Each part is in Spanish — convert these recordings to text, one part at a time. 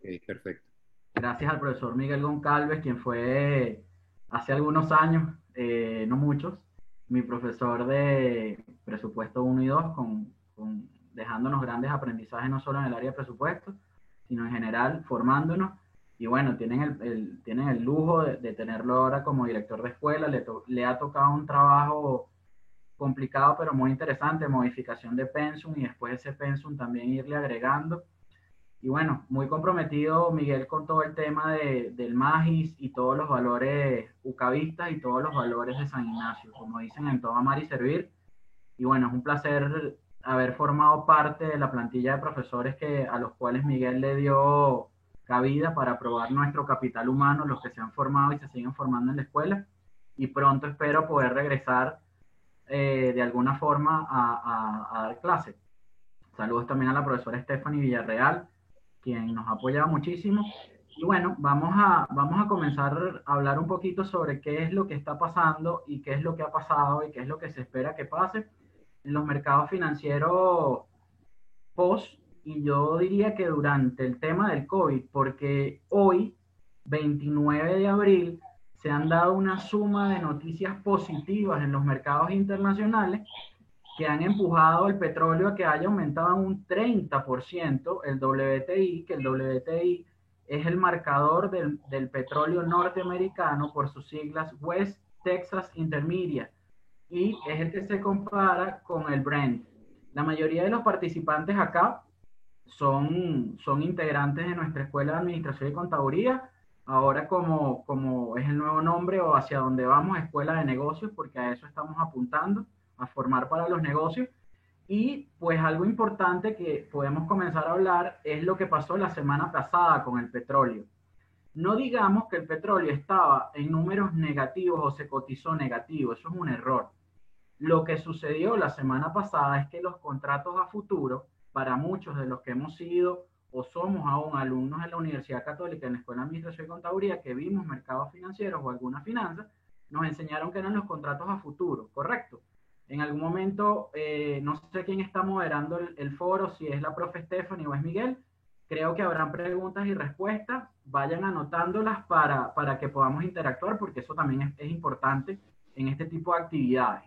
Ok, perfecto. Gracias al profesor Miguel Goncalves, quien fue hace algunos años, no muchos, mi profesor de presupuesto uno y 2, dejándonos grandes aprendizajes no solo en el área de presupuesto, sino en general formándonos. Y bueno, tienen el lujo de tenerlo ahora como director de escuela. Le ha tocado un trabajo complicado, pero muy interesante, modificación de pensum y después ese pensum también irle agregando. Y bueno, muy comprometido Miguel con todo el tema del Magis y todos los valores ucavistas y todos los valores de San Ignacio, como dicen en todo amar y servir. Y bueno, es un placer haber formado parte de la plantilla de profesores a los cuales Miguel le dio cabida para probar nuestro capital humano, los que se han formado y se siguen formando en la escuela. Y pronto espero poder regresar de alguna forma a dar clases. Saludos también a la profesora Stephanie Villarreal, quien nos ha apoyado muchísimo. Y bueno, vamos a comenzar a hablar un poquito sobre qué es lo que está pasando y qué es lo que ha pasado y qué es lo que se espera que pase en los mercados financieros post, y yo diría que durante el tema del COVID, porque hoy, 29 de abril, se han dado una suma de noticias positivas en los mercados internacionales que han empujado el petróleo a que haya aumentado en un 30% el WTI, que el WTI es el marcador del petróleo norteamericano por sus siglas West Texas Intermediate, y es el que se compara con el Brent. La mayoría de los participantes acá son integrantes de nuestra Escuela de Administración y Contaduría, ahora como es el nuevo nombre o hacia donde vamos, Escuela de Negocios, porque a eso estamos apuntando, a formar para los negocios. Y pues algo importante que podemos comenzar a hablar es lo que pasó la semana pasada con el petróleo. No digamos que el petróleo estaba en números negativos o se cotizó negativo, eso es un error. Lo que sucedió la semana pasada es que los contratos a futuro, para muchos de los que hemos sido o somos aún alumnos en la Universidad Católica, en la Escuela de Administración y Contaduría, que vimos mercados financieros o alguna finanza, nos enseñaron que eran los contratos a futuro, ¿correcto? En algún momento, no sé quién está moderando el foro, si es la profe Stephanie o es Miguel. Creo que habrán preguntas y respuestas. Vayan anotándolas para que podamos interactuar, porque eso también es importante en este tipo de actividades.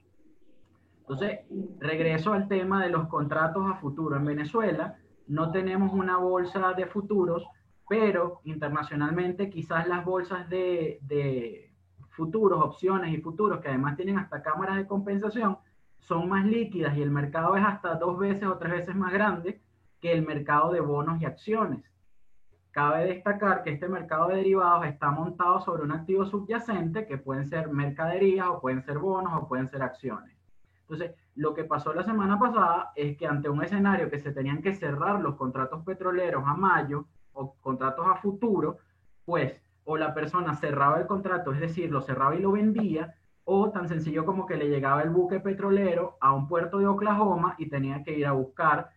Entonces, regreso al tema de los contratos a futuro. En Venezuela no tenemos una bolsa de futuros, pero internacionalmente quizás las bolsas de futuros, opciones y futuros, que además tienen hasta cámaras de compensación, son más líquidas y el mercado es hasta 2 veces o 3 veces más grande que el mercado de bonos y acciones. Cabe destacar que este mercado de derivados está montado sobre un activo subyacente que pueden ser mercaderías o pueden ser bonos o pueden ser acciones. Entonces, lo que pasó la semana pasada es que ante un escenario que se tenían que cerrar los contratos petroleros a mayo o contratos a futuro, pues o la persona cerraba el contrato, es decir, lo cerraba y lo vendía, o tan sencillo como que le llegaba el buque petrolero a un puerto de Oklahoma y tenía que ir a buscar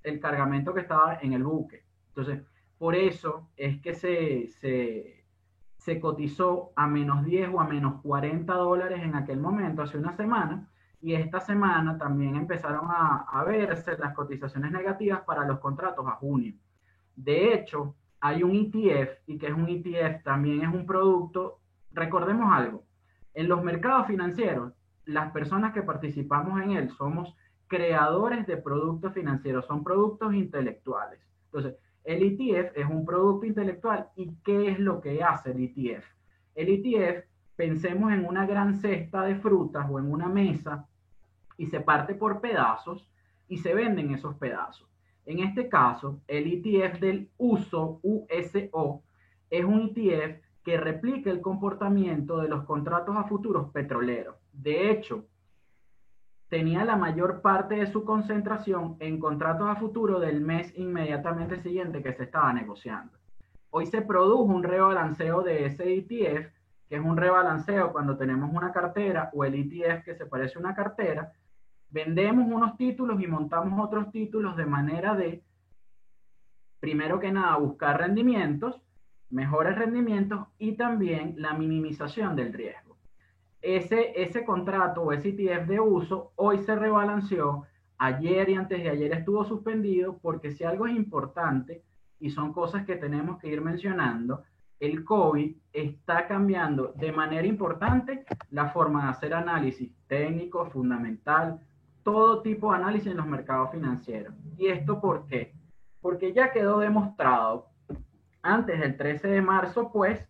el cargamento que estaba en el buque. Entonces, por eso es que se cotizó a -10 o a -40 dólares en aquel momento, hace una semana, y esta semana también empezaron a verse las cotizaciones negativas para los contratos a junio. De hecho, hay un ETF, y que es un ETF también es un producto. Recordemos algo, en los mercados financieros, las personas que participamos en él somos creadores de productos financieros, son productos intelectuales. Entonces, el ETF es un producto intelectual. ¿Y qué es lo que hace el ETF? El ETF, pensemos en una gran cesta de frutas o en una mesa, y se parte por pedazos y se venden esos pedazos. En este caso, el ETF del USO es un ETF que replica el comportamiento de los contratos a futuros petroleros. De hecho, tenía la mayor parte de su concentración en contratos a futuro del mes inmediatamente siguiente que se estaba negociando. Hoy se produjo un rebalanceo de ese ETF, que es un rebalanceo cuando tenemos una cartera o el ETF que se parece a una cartera, vendemos unos títulos y montamos otros títulos de manera de, primero que nada, buscar rendimientos, mejores rendimientos y también la minimización del riesgo. Ese contrato o ese ETF de uso hoy se rebalanceó, ayer y antes de ayer estuvo suspendido, porque si algo es importante y son cosas que tenemos que ir mencionando, el COVID está cambiando de manera importante la forma de hacer análisis técnico, fundamental, todo tipo de análisis en los mercados financieros. ¿Y esto por qué? Porque ya quedó demostrado, antes del 13 de marzo, pues,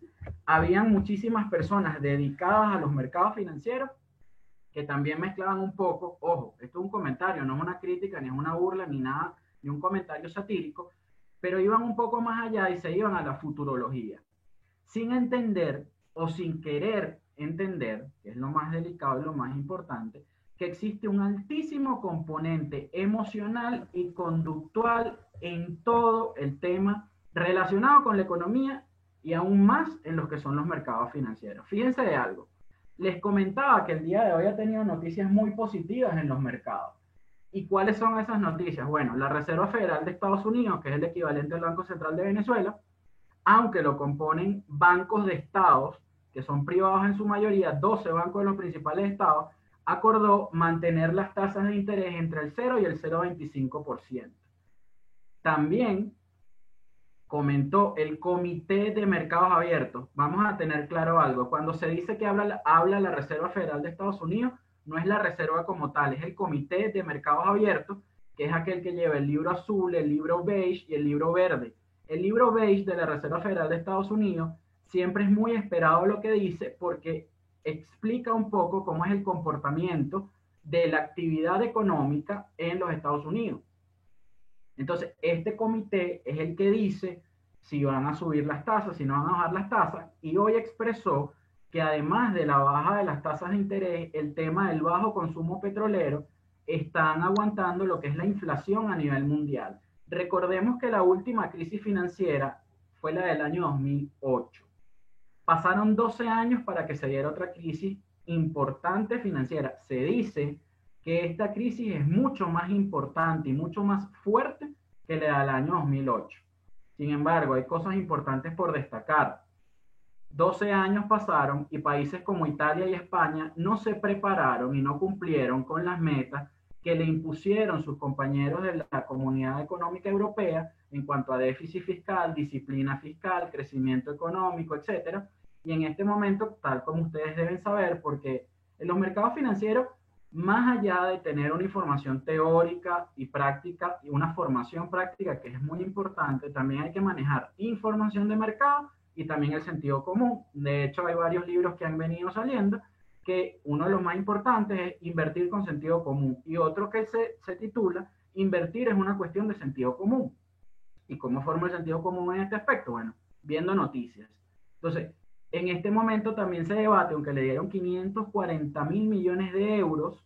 habían muchísimas personas dedicadas a los mercados financieros que también mezclaban un poco, ojo, esto es un comentario, no es una crítica, ni es una burla, ni nada, ni un comentario satírico, pero iban un poco más allá y se iban a la futurología, sin entender o sin querer entender, que es lo más delicado y lo más importante, que existe un altísimo componente emocional y conductual en todo el tema relacionado con la economía y aún más en los que son los mercados financieros. Fíjense de algo. Les comentaba que el día de hoy ha tenido noticias muy positivas en los mercados. ¿Y cuáles son esas noticias? Bueno, la Reserva Federal de Estados Unidos, que es el equivalente al Banco Central de Venezuela, aunque lo componen bancos de estados, que son privados en su mayoría, 12 bancos de los principales estados, acordó mantener las tasas de interés entre el 0 y el 0,25%. También comentó el Comité de Mercados Abiertos. Vamos a tener claro algo. Cuando se dice que habla la Reserva Federal de Estados Unidos, no es la reserva como tal, es el Comité de Mercados Abiertos, que es aquel que lleva el libro azul, el libro beige y el libro verde. El libro beige de la Reserva Federal de Estados Unidos siempre es muy esperado lo que dice porque explica un poco cómo es el comportamiento de la actividad económica en los Estados Unidos. Entonces, este comité es el que dice si van a subir las tasas, si no van a bajar las tasas, y hoy expresó que además de la baja de las tasas de interés, el tema del bajo consumo petrolero, están aguantando lo que es la inflación a nivel mundial. Recordemos que la última crisis financiera fue la del año 2008. Pasaron 12 años para que se diera otra crisis importante financiera. Se dice que esta crisis es mucho más importante y mucho más fuerte que la del año 2008. Sin embargo, hay cosas importantes por destacar. 12 años pasaron y países como Italia y España no se prepararon y no cumplieron con las metas que le impusieron sus compañeros de la Comunidad Económica Europea en cuanto a déficit fiscal, disciplina fiscal, crecimiento económico, etcétera. Y en este momento, tal como ustedes deben saber, porque en los mercados financieros, más allá de tener una información teórica y práctica y una formación práctica que es muy importante, también hay que manejar información de mercado y también el sentido común. De hecho, hay varios libros que han venido saliendo que uno de los más importantes es Invertir con sentido común y otro que se titula Invertir es una cuestión de sentido común. ¿Y cómo forma el sentido común en este aspecto? Bueno, viendo noticias. Entonces, en este momento también se debate, aunque le dieron 540.000 millones de euros,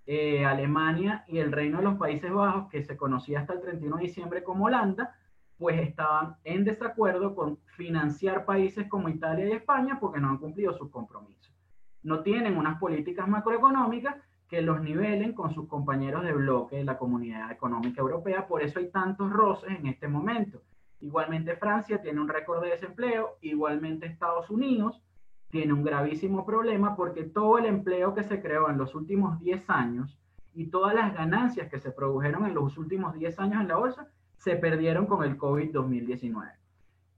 Alemania y el Reino de los Países Bajos, que se conocía hasta el 31 de diciembre como Holanda, pues estaban en desacuerdo con financiar países como Italia y España porque no han cumplido sus compromisos. No tienen unas políticas macroeconómicas que los nivelen con sus compañeros de bloque de la Comunidad Económica Europea, por eso hay tantos roces en este momento. Igualmente Francia tiene un récord de desempleo, igualmente Estados Unidos tiene un gravísimo problema porque todo el empleo que se creó en los últimos 10 años y todas las ganancias que se produjeron en los últimos 10 años en la bolsa se perdieron con el COVID-2019.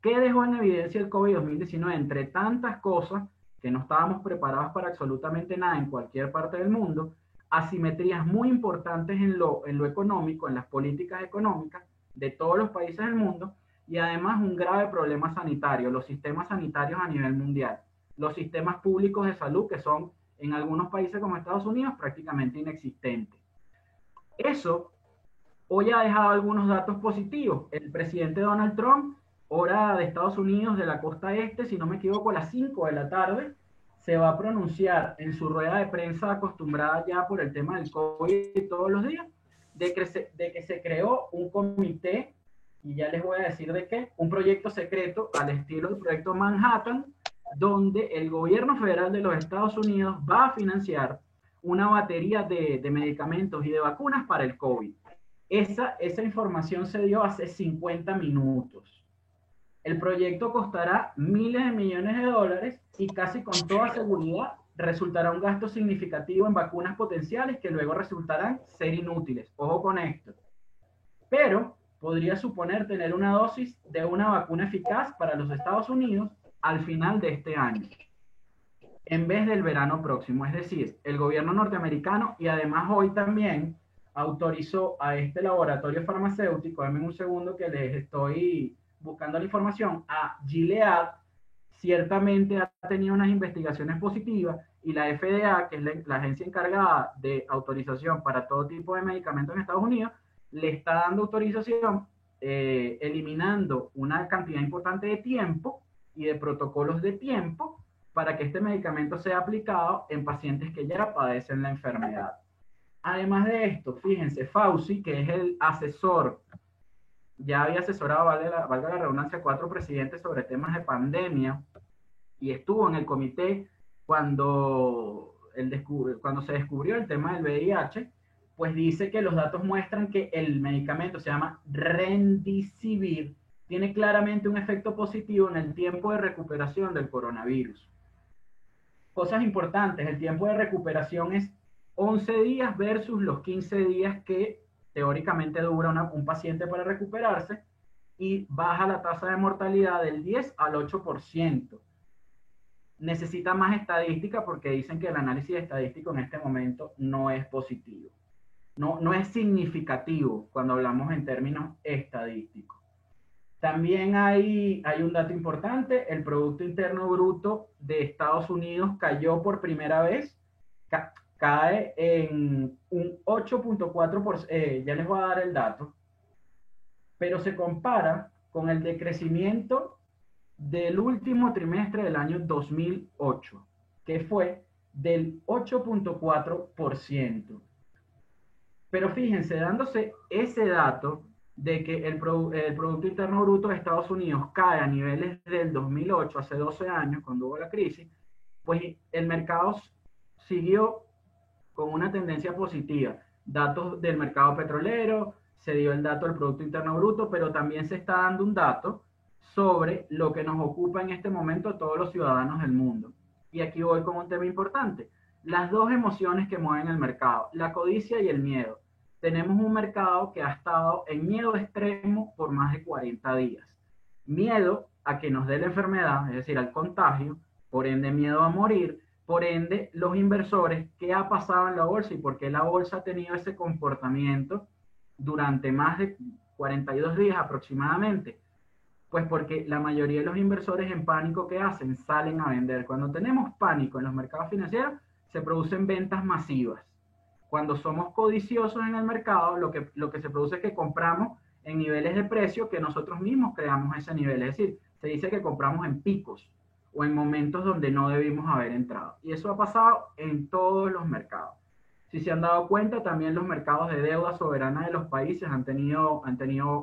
¿Qué dejó en evidencia el COVID-2019? Entre tantas cosas que no estábamos preparados para absolutamente nada en cualquier parte del mundo, asimetrías muy importantes en lo económico, en las políticas económicas de todos los países del mundo, y además un grave problema sanitario, los sistemas sanitarios a nivel mundial, los sistemas públicos de salud que son en algunos países como Estados Unidos prácticamente inexistentes. Eso hoy ha dejado algunos datos positivos. El presidente Donald Trump, hora de Estados Unidos, de la costa este, si no me equivoco, a las 5 de la tarde, se va a pronunciar en su rueda de prensa acostumbrada ya por el tema del COVID todos los días, de que se creó un comité, y ya les voy a decir de qué, un proyecto secreto al estilo del proyecto Manhattan, donde el gobierno federal de los Estados Unidos va a financiar una batería de medicamentos y de vacunas para el COVID. Esa información se dio hace 50 minutos. El proyecto costará miles de millones de dólares y casi con toda seguridad resultará un gasto significativo en vacunas potenciales que luego resultarán ser inútiles. Ojo con esto. Pero podría suponer tener una dosis de una vacuna eficaz para los Estados Unidos al final de este año, en vez del verano próximo. Es decir, el gobierno norteamericano y además hoy también autorizó a este laboratorio farmacéutico, denme un segundo que les estoy buscando la información, a Gilead, ciertamente ha tenido unas investigaciones positivas y la FDA, que es la agencia encargada de autorización para todo tipo de medicamentos en Estados Unidos, le está dando autorización, eliminando una cantidad importante de tiempo y de protocolos de tiempo para que este medicamento sea aplicado en pacientes que ya padecen la enfermedad. Además de esto, fíjense, Fauci, que es el asesor, ya había asesorado, valga la redundancia, 4 presidentes sobre temas de pandemia y estuvo en el comité cuando se descubrió el tema del VIH, pues dice que los datos muestran que el medicamento se llama Remdesivir, tiene claramente un efecto positivo en el tiempo de recuperación del coronavirus. Cosas importantes, el tiempo de recuperación es 11 días versus los 15 días que teóricamente dura un paciente para recuperarse y baja la tasa de mortalidad del 10 al 8%. Necesita más estadística porque dicen que el análisis estadístico en este momento no es positivo. No es significativo cuando hablamos en términos estadísticos. También hay un dato importante, el Producto Interno Bruto de Estados Unidos cayó por primera vez, cae en un 8.4%, ya les voy a dar el dato, pero se compara con el decrecimiento del último trimestre del año 2008, que fue del 8.4%. Pero fíjense, dándose ese dato de que el Producto Interno Bruto de Estados Unidos cae a niveles del 2008, hace 12 años, cuando hubo la crisis, pues el mercado siguió con una tendencia positiva. Datos del mercado petrolero, se dio el dato del Producto Interno Bruto, pero también se está dando un dato sobre lo que nos ocupa en este momento a todos los ciudadanos del mundo. Y aquí voy con un tema importante. Las dos emociones que mueven el mercado, la codicia y el miedo. Tenemos un mercado que ha estado en miedo extremo por más de 40 días. Miedo a que nos dé la enfermedad, es decir, al contagio, por ende miedo a morir, por ende los inversores, ¿qué ha pasado en la bolsa y por qué la bolsa ha tenido ese comportamiento durante más de 42 días aproximadamente? Pues porque la mayoría de los inversores en pánico, ¿qué hacen? Salen a vender. Cuando tenemos pánico en los mercados financieros, se producen ventas masivas. Cuando somos codiciosos en el mercado, lo que se produce es que compramos en niveles de precio que nosotros mismos creamos ese nivel. Es decir, se dice que compramos en picos o en momentos donde no debimos haber entrado. Y eso ha pasado en todos los mercados. Si se han dado cuenta, también los mercados de deuda soberana de los países han tenido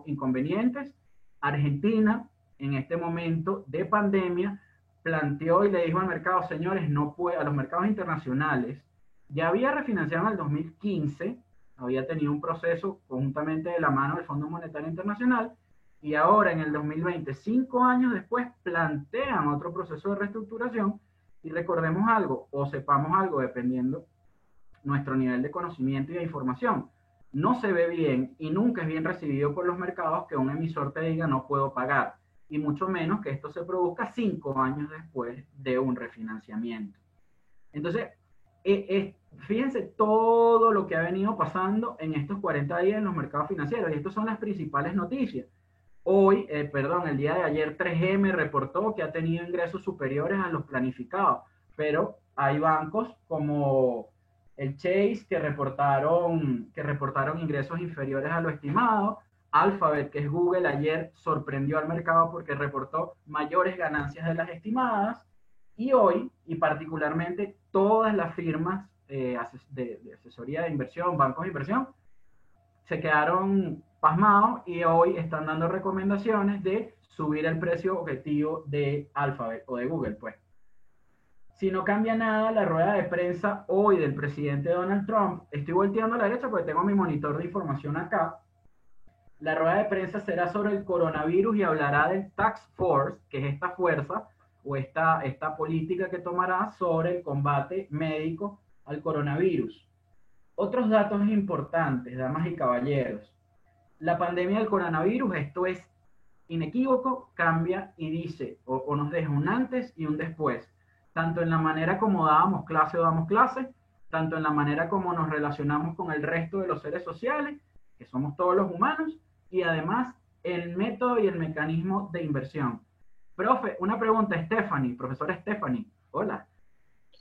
inconvenientes. Argentina, en este momento de pandemia, planteó y le dijo al mercado, señores, no puede, a los mercados internacionales, ya había refinanciado en el 2015, había tenido un proceso conjuntamente de la mano del Fondo Monetario Internacional, y ahora en el 2020, 5 años después, plantean otro proceso de reestructuración, y recordemos algo, o sepamos algo, dependiendo nuestro nivel de conocimiento y de información. No se ve bien y nunca es bien recibido por los mercados que un emisor te diga no puedo pagar, y mucho menos que esto se produzca 5 años después de un refinanciamiento. Entonces, fíjense todo lo que ha venido pasando en estos 40 días en los mercados financieros, y estas son las principales noticias. Hoy, el día de ayer 3M reportó que ha tenido ingresos superiores a los planificados, pero hay bancos como el Chase que reportaron ingresos inferiores a lo estimado. Alphabet, que es Google, ayer sorprendió al mercado porque reportó mayores ganancias de las estimadas. Y hoy, y particularmente todas las firmas de asesoría de inversión, bancos de inversión, se quedaron pasmados y hoy están dando recomendaciones de subir el precio objetivo de Alphabet o de Google, pues. Si no cambia nada, la rueda de prensa hoy del presidente Donald Trump, estoy volteando a la derecha porque tengo mi monitor de información acá. La rueda de prensa será sobre el coronavirus y hablará del Task Force, que es esta fuerza o esta política que tomará sobre el combate médico al coronavirus. Otros datos importantes, damas y caballeros. la pandemia del coronavirus, esto es inequívoco, cambia y dice, o nos deja un antes y un después, tanto en la manera como dábamos clase o damos clase, tanto en la manera como nos relacionamos con el resto de los seres sociales, que somos todos los humanos, y además el método y el mecanismo de inversión. Profe, una pregunta, Stephanie, profesora Stephanie, hola.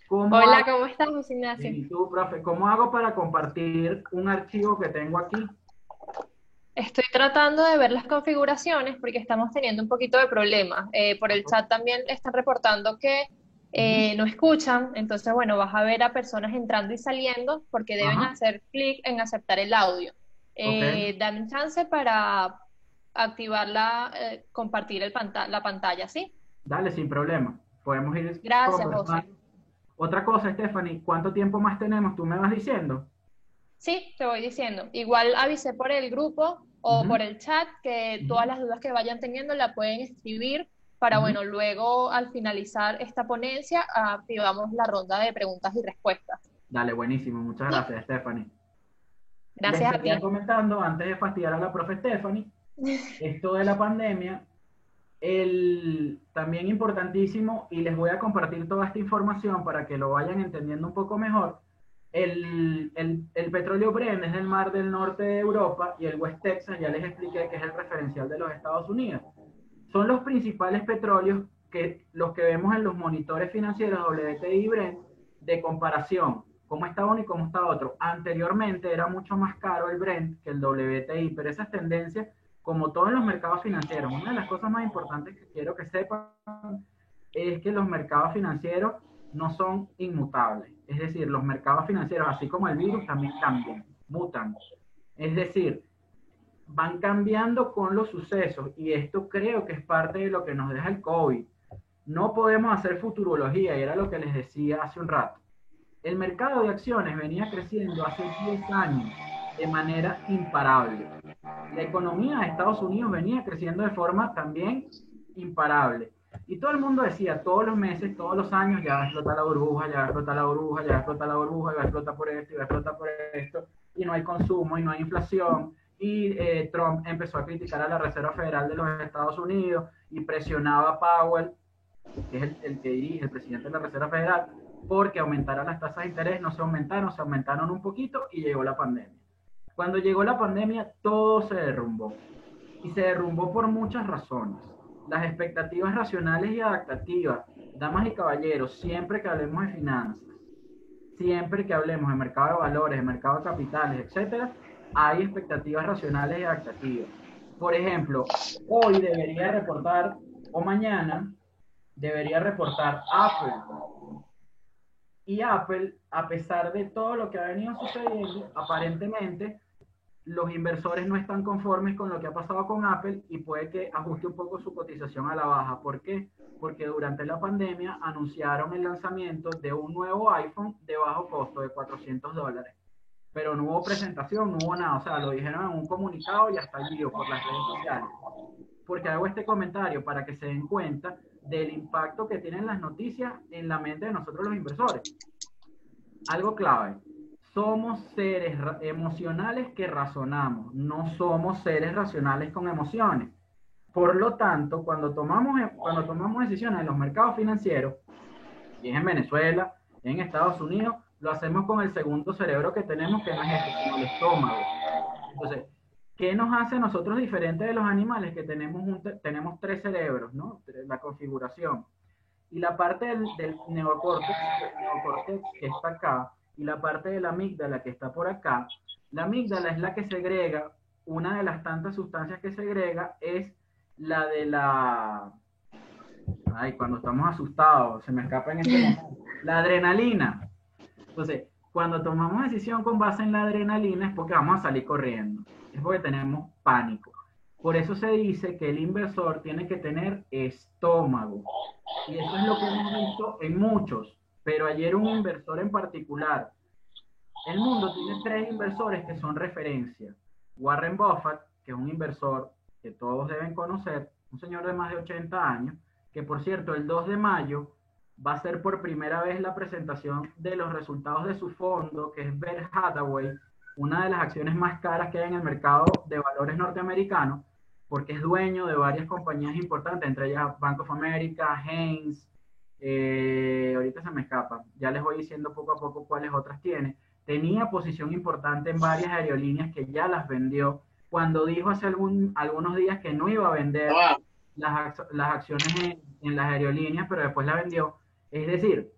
¿Cómo Hola, hago, ¿cómo estás, José Ignacio? y tú, profe, cómo hago para compartir un archivo que tengo aquí? Estoy tratando de ver las configuraciones porque estamos teniendo un poquito de problemas. Por el chat también están reportando que Ujú. no escuchan, entonces, bueno, vas a ver a personas entrando y saliendo porque deben Ajá, hacer clic en aceptar el audio. ok. Dame un chance para activar compartir la pantalla, ¿sí? Dale, sin problema. Podemos ir Gracias, José. conversando. Otra cosa, Stephanie, ¿cuánto tiempo más tenemos? Tú me vas diciendo. Sí, te voy diciendo. Igual avisé por el grupo o Ujú, por el chat que ujú, todas las dudas que vayan teniendo la pueden escribir para, ujú. bueno, luego al finalizar esta ponencia activamos la ronda de preguntas y respuestas. Dale, buenísimo. Muchas Sí, gracias, Stephanie. Les gracias a seguía ti. comentando, antes de fastidiar a la profe Stephanie, esto de la pandemia, también importantísimo, y les voy a compartir toda esta información para que lo vayan entendiendo un poco mejor. El petróleo Brent es del mar del norte de Europa y el West Texas, ya les expliqué que es el referencial de los Estados Unidos. Son los principales petróleos que los que vemos en los monitores financieros WTI y Brent de comparación, cómo está uno y cómo está otro. Anteriormente era mucho más caro el Brent que el WTI, pero esas tendencias, como todo en los mercados financieros, una de las cosas más importantes que quiero que sepan es que los mercados financieros no son inmutables. Es decir, los mercados financieros, así como el virus, también cambian, mutan. Es decir, van cambiando con los sucesos y esto creo que es parte de lo que nos deja el COVID. No podemos hacer futurología y era lo que les decía hace un rato. El mercado de acciones venía creciendo hace 10 años de manera imparable. La economía de Estados Unidos venía creciendo de forma también imparable. Y todo el mundo decía, todos los meses, todos los años, ya va a explotar la burbuja, ya va a explotar la burbuja, ya va a explotar la burbuja, ya va a explotar por esto, y va a explotar por esto, y no hay consumo, y no hay inflación. Y Trump empezó a criticar a la Reserva Federal de los Estados Unidos y presionaba a Powell, que es el que dirige, el presidente de la Reserva Federal, porque aumentaran las tasas de interés, no se aumentaron un poquito y llegó la pandemia. Cuando llegó la pandemia, todo se derrumbó. Y se derrumbó por muchas razones. Las expectativas racionales y adaptativas, damas y caballeros, siempre que hablemos de finanzas, siempre que hablemos de mercado de valores, de mercado de capitales, etcétera, hay expectativas racionales y adaptativas. Por ejemplo, hoy debería reportar, o mañana, debería reportar Apple. Y Apple, a pesar de todo lo que ha venido sucediendo, aparentemente los inversores no están conformes con lo que ha pasado con Apple y puede que ajuste un poco su cotización a la baja. ¿Por qué? Porque durante la pandemia anunciaron el lanzamiento de un nuevo iPhone de bajo costo de $400, pero no hubo presentación, no hubo nada, o sea, lo dijeron en un comunicado y hasta allí o por las redes sociales. Porque hago este comentario para que se den cuenta del impacto que tienen las noticias en la mente de nosotros los inversores. Algo clave, somos seres emocionales que razonamos, no somos seres racionales con emociones. Por lo tanto, cuando tomamos decisiones en los mercados financieros, y es en Venezuela, en Estados Unidos, lo hacemos con el segundo cerebro que tenemos, que no es este, sino el estómago. Entonces, ¿qué nos hace a nosotros diferentes de los animales? Que tenemos tres cerebros, ¿no? La configuración. Y la parte del neocórtex que está acá y la parte de la amígdala que está por acá, la amígdala es la que segrega, una de las tantas sustancias que segrega es la de la, ay, cuando estamos asustados, se me escapa en este momento, la adrenalina. Entonces, cuando tomamos decisión con base en la adrenalina es porque vamos a salir corriendo, es porque tenemos pánico. Por eso se dice que el inversor tiene que tener estómago. Y eso es lo que hemos visto en muchos. Pero ayer un inversor en particular, el mundo tiene tres inversores que son referencia. Warren Buffett, que es un inversor que todos deben conocer, un señor de más de 80 años, que por cierto, el 2 de mayo va a ser por primera vez la presentación de los resultados de su fondo, que es Berkshire Hathaway, una de las acciones más caras que hay en el mercado de valores norteamericano, porque es dueño de varias compañías importantes, entre ellas Bank of America, Heinz, ahorita se me escapa, ya les voy diciendo poco a poco cuáles otras tiene. Tenía posición importante en varias aerolíneas que ya las vendió, cuando dijo hace algunos días que no iba a vender las acciones en las aerolíneas, pero después la vendió. Es decir,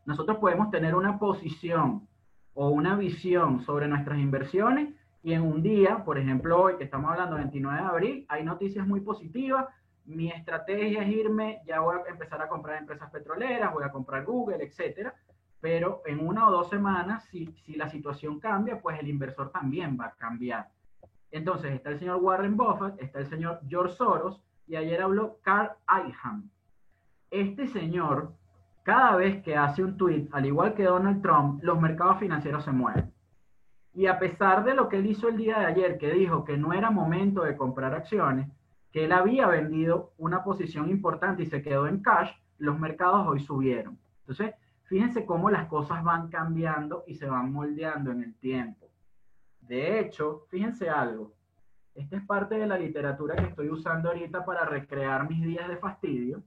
nosotros podemos tener una posición o una visión sobre nuestras inversiones y en un día, por ejemplo hoy que estamos hablando 29 de abril, hay noticias muy positivas, mi estrategia es irme, ya voy a empezar a comprar empresas petroleras, voy a comprar Google, etcétera, pero en 1 o 2 semanas, si la situación cambia, pues el inversor también va a cambiar. Entonces está el señor Warren Buffett, está el señor George Soros, y ayer habló Carl Icahn. Este señor, cada vez que hace un tweet, al igual que Donald Trump, los mercados financieros se mueven. Y a pesar de lo que él hizo el día de ayer, que dijo que no era momento de comprar acciones, que él había vendido una posición importante y se quedó en cash, los mercados hoy subieron. Entonces, fíjense cómo las cosas van cambiando y se van moldeando en el tiempo. De hecho, fíjense algo. Esta es parte de la literatura que estoy usando ahorita para recrear mis días de fastidio.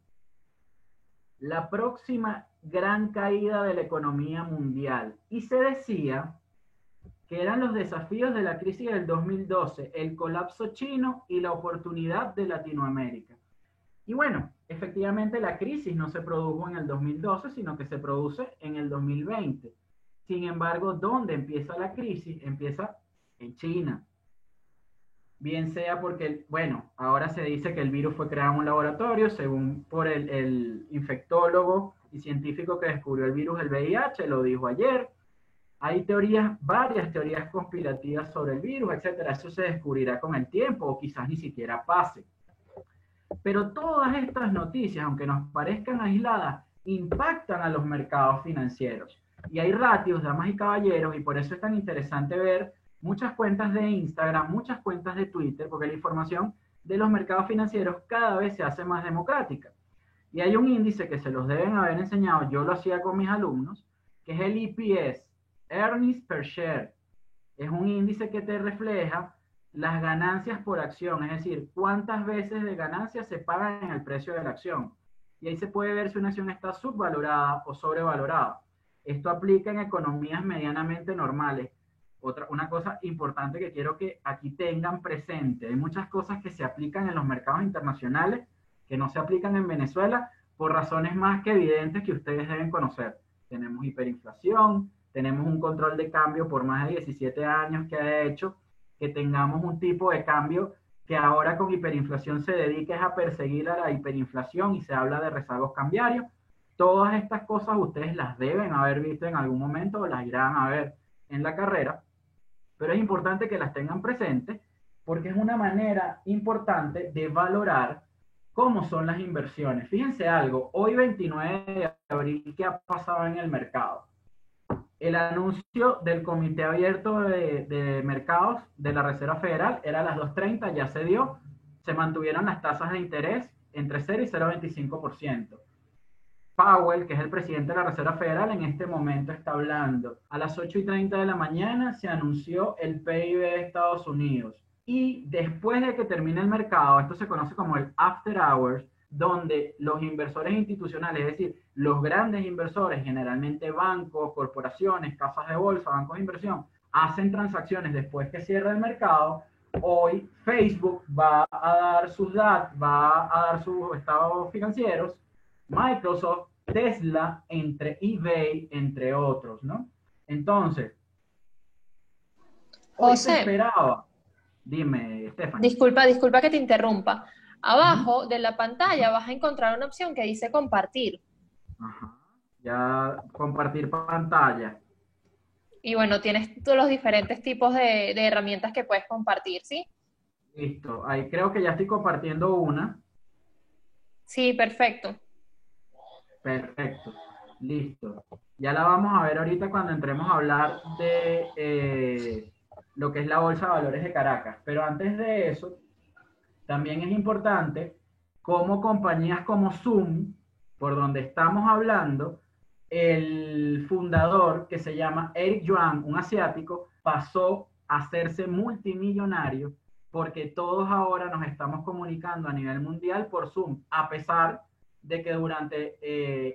La próxima gran caída de la economía mundial. Y se decía que eran los desafíos de la crisis del 2012, el colapso chino y la oportunidad de Latinoamérica. Y bueno, efectivamente la crisis no se produjo en el 2012, sino que se produce en el 2020. Sin embargo, ¿dónde empieza la crisis? Empieza en China. Bien sea porque, bueno, ahora se dice que el virus fue creado en un laboratorio, según por el infectólogo y científico que descubrió el virus del VIH, lo dijo ayer. Hay teorías, varias teorías conspirativas sobre el virus, etcétera. Eso se descubrirá con el tiempo o quizás ni siquiera pase. Pero todas estas noticias, aunque nos parezcan aisladas, impactan a los mercados financieros. Y hay ratios, damas y caballeros, y por eso es tan interesante ver muchas cuentas de Instagram, muchas cuentas de Twitter, porque la información de los mercados financieros cada vez se hace más democrática. Y hay un índice que se los deben haber enseñado, yo lo hacía con mis alumnos, que es el EPS, Earnings Per Share. Es un índice que te refleja las ganancias por acción, es decir, cuántas veces de ganancias se pagan en el precio de la acción. Y ahí se puede ver si una acción está subvalorada o sobrevalorada. Esto aplica en economías medianamente normales. Una cosa importante que quiero que aquí tengan presente, hay muchas cosas que se aplican en los mercados internacionales que no se aplican en Venezuela por razones más que evidentes que ustedes deben conocer. Tenemos hiperinflación, tenemos un control de cambio por más de 17 años que ha hecho que tengamos un tipo de cambio que ahora con hiperinflación se dedica a perseguir a la hiperinflación y se habla de rezagos cambiarios. Todas estas cosas ustedes las deben haber visto en algún momento o las irán a ver en la carrera, pero es importante que las tengan presentes porque es una manera importante de valorar cómo son las inversiones. Fíjense algo, hoy 29 de abril, ¿qué ha pasado en el mercado? El anuncio del Comité Abierto de Mercados de la Reserva Federal era a las 2:30, ya se dio, se mantuvieron las tasas de interés entre 0 y 0,25%. Powell, que es el presidente de la Reserva Federal, en este momento está hablando. A las 8:30 de la mañana se anunció el PIB de Estados Unidos. Y después de que termine el mercado, esto se conoce como el After Hours, donde los inversores institucionales, es decir, los grandes inversores, generalmente bancos, corporaciones, casas de bolsa, bancos de inversión, hacen transacciones después que cierra el mercado. Hoy Facebook va a dar sus datos, va a dar sus estados financieros, Microsoft, Tesla, entre eBay, entre otros, ¿no? Entonces, hoy se José, esperaba, dime, Stephanie. disculpa que te interrumpa. Abajo de la pantalla vas a encontrar una opción que dice compartir. Ajá. Ya compartir pantalla. Y bueno, tienes todos los diferentes tipos de herramientas que puedes compartir, ¿sí? Listo. Ahí creo que ya estoy compartiendo una. Sí, perfecto. Perfecto. Listo. Ya la vamos a ver ahorita cuando entremos a hablar de lo que es la Bolsa de Valores de Caracas. Pero antes de eso, también es importante cómo compañías como Zoom, por donde estamos hablando, el fundador que se llama Eric Yuan, un asiático, pasó a hacerse multimillonario porque todos ahora nos estamos comunicando a nivel mundial por Zoom, a pesar de que durante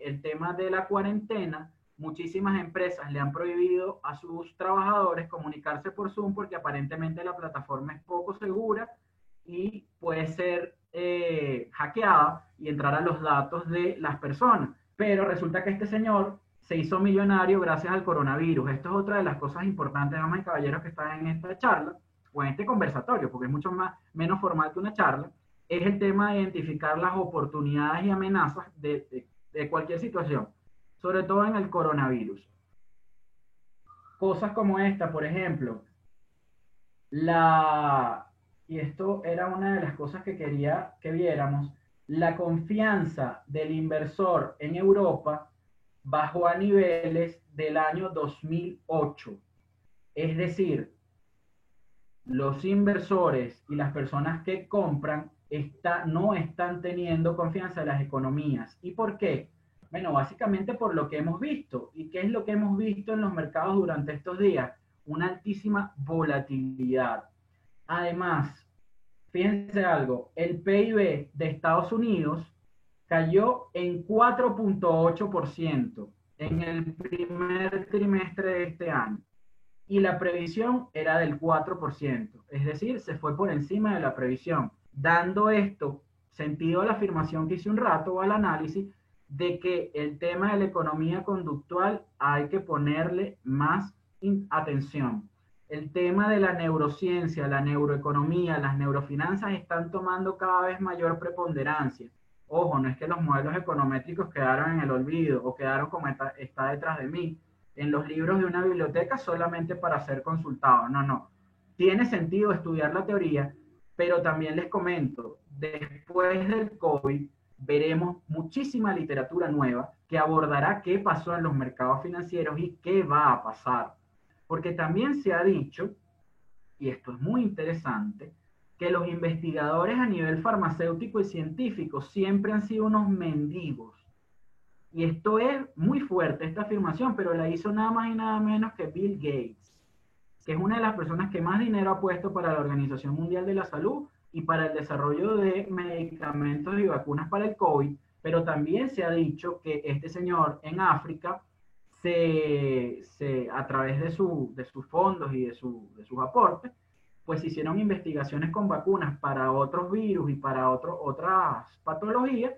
el tema de la cuarentena, muchísimas empresas le han prohibido a sus trabajadores comunicarse por Zoom porque aparentemente la plataforma es poco segura y puede ser hackeada y entrar a los datos de las personas. Pero resulta que este señor se hizo millonario gracias al coronavirus. Esto es otra de las cosas importantes, damas y caballeros, que están en esta charla o en este conversatorio, porque es mucho menos formal que una charla, es el tema de identificar las oportunidades y amenazas de cualquier situación, sobre todo en el coronavirus. Cosas como esta, por ejemplo, y esto era una de las cosas que quería que viéramos, la confianza del inversor en Europa bajó a niveles del año 2008. Es decir, los inversores y las personas que compran no están teniendo confianza en las economías. ¿Y por qué? Bueno, básicamente por lo que hemos visto. ¿Y qué es lo que hemos visto en los mercados durante estos días? Una altísima volatilidad. Además, fíjense algo, el PIB de Estados Unidos cayó en 4.8% en el primer trimestre de este año y la previsión era del 4%, es decir, se fue por encima de la previsión, dando esto sentido a la afirmación que hice un rato o al análisis de que el tema de la economía conductual hay que ponerle más atención. El tema de la neurociencia, la neuroeconomía, las neurofinanzas están tomando cada vez mayor preponderancia. Ojo, no es que los modelos econométricos quedaron en el olvido o quedaron como está detrás de mí, en los libros de una biblioteca solamente para ser consultado. No, no. Tiene sentido estudiar la teoría, pero también les comento, después del COVID veremos muchísima literatura nueva que abordará qué pasó en los mercados financieros y qué va a pasar. Porque también se ha dicho, y esto es muy interesante, que los investigadores a nivel farmacéutico y científico siempre han sido unos mendigos. Y esto es muy fuerte, esta afirmación, pero la hizo nada más y nada menos que Bill Gates, que es una de las personas que más dinero ha puesto para la Organización Mundial de la Salud y para el desarrollo de medicamentos y vacunas para el COVID, pero también se ha dicho que este señor en África, a través de sus fondos y de sus aportes, pues hicieron investigaciones con vacunas para otros virus y para otras patologías,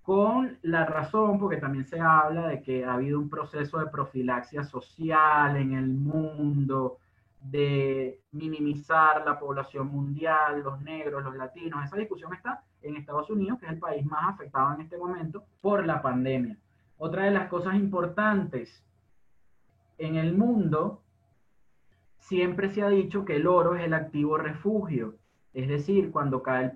con la razón, porque también se habla de que ha habido un proceso de profilaxia social en el mundo, de minimizar la población mundial, los negros, los latinos. Esa discusión está en Estados Unidos, que es el país más afectado en este momento por la pandemia. Otra de las cosas importantes en el mundo, siempre se ha dicho que el oro es el activo refugio. Es decir, cuando cae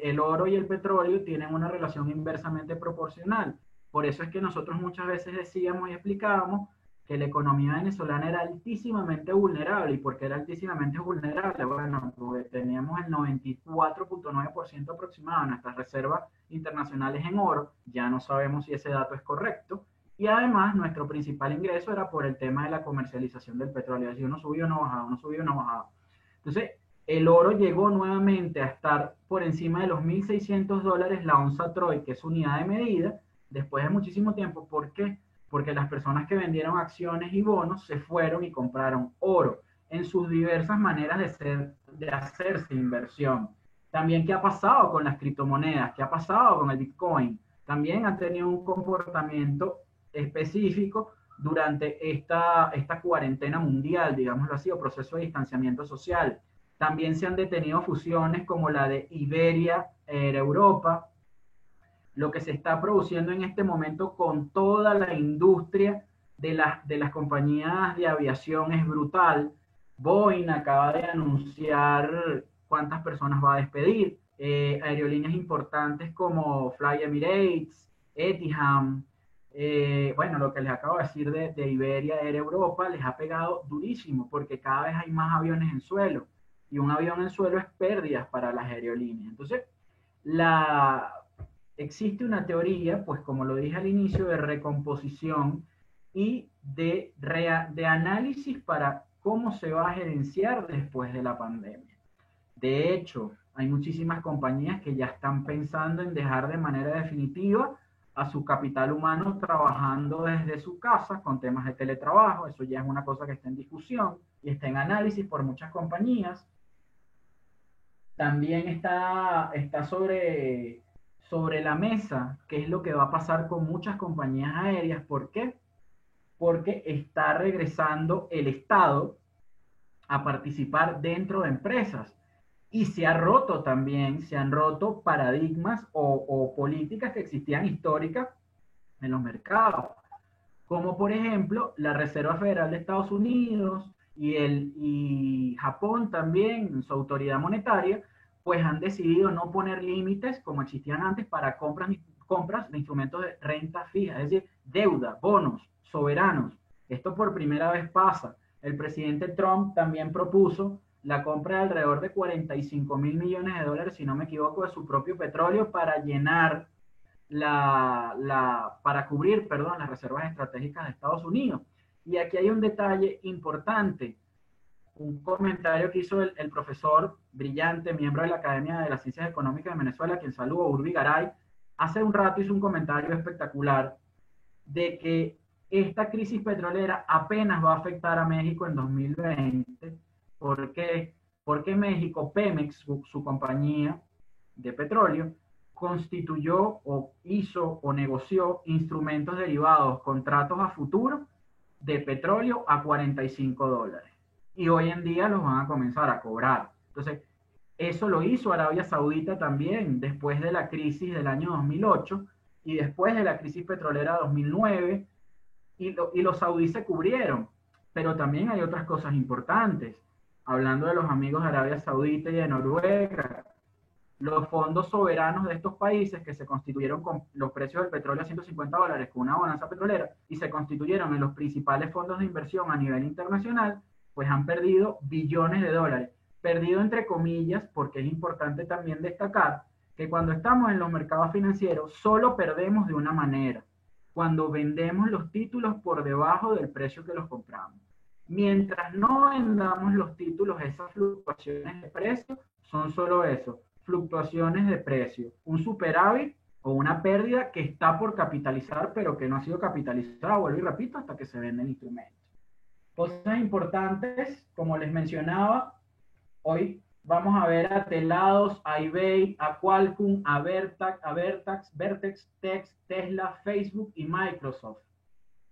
el oro y el petróleo tienen una relación inversamente proporcional. Por eso es que nosotros muchas veces decíamos y explicábamos que la economía venezolana era altísimamente vulnerable. ¿Y por qué era altísimamente vulnerable? Bueno, porque teníamos el 94.9% aproximado de nuestras reservas internacionales en oro. Ya no sabemos si ese dato es correcto. Y además, nuestro principal ingreso era por el tema de la comercialización del petróleo. Es decir, uno subió, uno bajaba, uno subió, uno bajaba. Entonces, el oro llegó nuevamente a estar por encima de los $1.600 la onza Troy, que es unidad de medida, después de muchísimo tiempo. ¿Por qué? Porque las personas que vendieron acciones y bonos se fueron y compraron oro en sus diversas maneras de hacerse inversión. También, ¿qué ha pasado con las criptomonedas? ¿Qué ha pasado con el Bitcoin? También han tenido un comportamiento específico durante esta cuarentena mundial, digámoslo así, o proceso de distanciamiento social. También se han detenido fusiones como la de Iberia, Air Europa, lo que se está produciendo en este momento con toda la industria de las compañías de aviación es brutal. Boeing acaba de anunciar cuántas personas va a despedir. Aerolíneas importantes como Fly Emirates, Etihad, bueno, lo que les acabo de decir de Iberia, Air Europa, les ha pegado durísimo porque cada vez hay más aviones en suelo y un avión en suelo es pérdidas para las aerolíneas. Entonces, existe una teoría, pues como lo dije al inicio, de recomposición y de análisis para cómo se va a gerenciar después de la pandemia. De hecho, hay muchísimas compañías que ya están pensando en dejar de manera definitiva a su capital humano trabajando desde su casa con temas de teletrabajo. Eso ya es una cosa que está en discusión y está en análisis por muchas compañías. También está sobre la mesa qué es lo que va a pasar con muchas compañías aéreas. ¿Por qué? Porque está regresando el Estado a participar dentro de empresas. Y se ha roto también, se han roto paradigmas o políticas que existían históricas en los mercados, como por ejemplo la Reserva Federal de Estados Unidos y Japón también, en su autoridad monetaria, pues han decidido no poner límites como existían antes para compras de instrumentos de renta fija, es decir, deuda, bonos, soberanos. Esto por primera vez pasa. El presidente Trump también propuso la compra de alrededor de 45.000 millones de dólares, si no me equivoco, de su propio petróleo para llenar para cubrir, perdón, las reservas estratégicas de Estados Unidos. Y aquí hay un detalle importante, un comentario que hizo el profesor brillante, miembro de la Academia de las Ciencias Económicas de Venezuela, quien saludo, Urbi Garay, hace un rato hizo un comentario espectacular de que esta crisis petrolera apenas va a afectar a México en 2020. ¿Por qué? Porque México, Pemex, su compañía de petróleo, constituyó o hizo o negoció instrumentos derivados, contratos a futuro de petróleo a $45. Y hoy en día los van a comenzar a cobrar. Entonces, eso lo hizo Arabia Saudita también después de la crisis del año 2008 y después de la crisis petrolera 2009, y los saudíes se cubrieron. Pero también hay otras cosas importantes. Hablando de los amigos de Arabia Saudita y de Noruega, los fondos soberanos de estos países que se constituyeron con los precios del petróleo a $150 con una bonanza petrolera y se constituyeron en los principales fondos de inversión a nivel internacional, pues han perdido billones de dólares. Perdido entre comillas, porque es importante también destacar que cuando estamos en los mercados financieros solo perdemos de una manera, cuando vendemos los títulos por debajo del precio que los compramos. Mientras no vendamos los títulos, esas fluctuaciones de precio son solo eso, fluctuaciones de precio, un superávit o una pérdida que está por capitalizar, pero que no ha sido capitalizada, vuelvo y repito, hasta que se vende el instrumento. Cosas importantes, como les mencionaba, hoy vamos a ver a Telados, a eBay, a Qualcomm, a Vertex, Tesla, Facebook y Microsoft.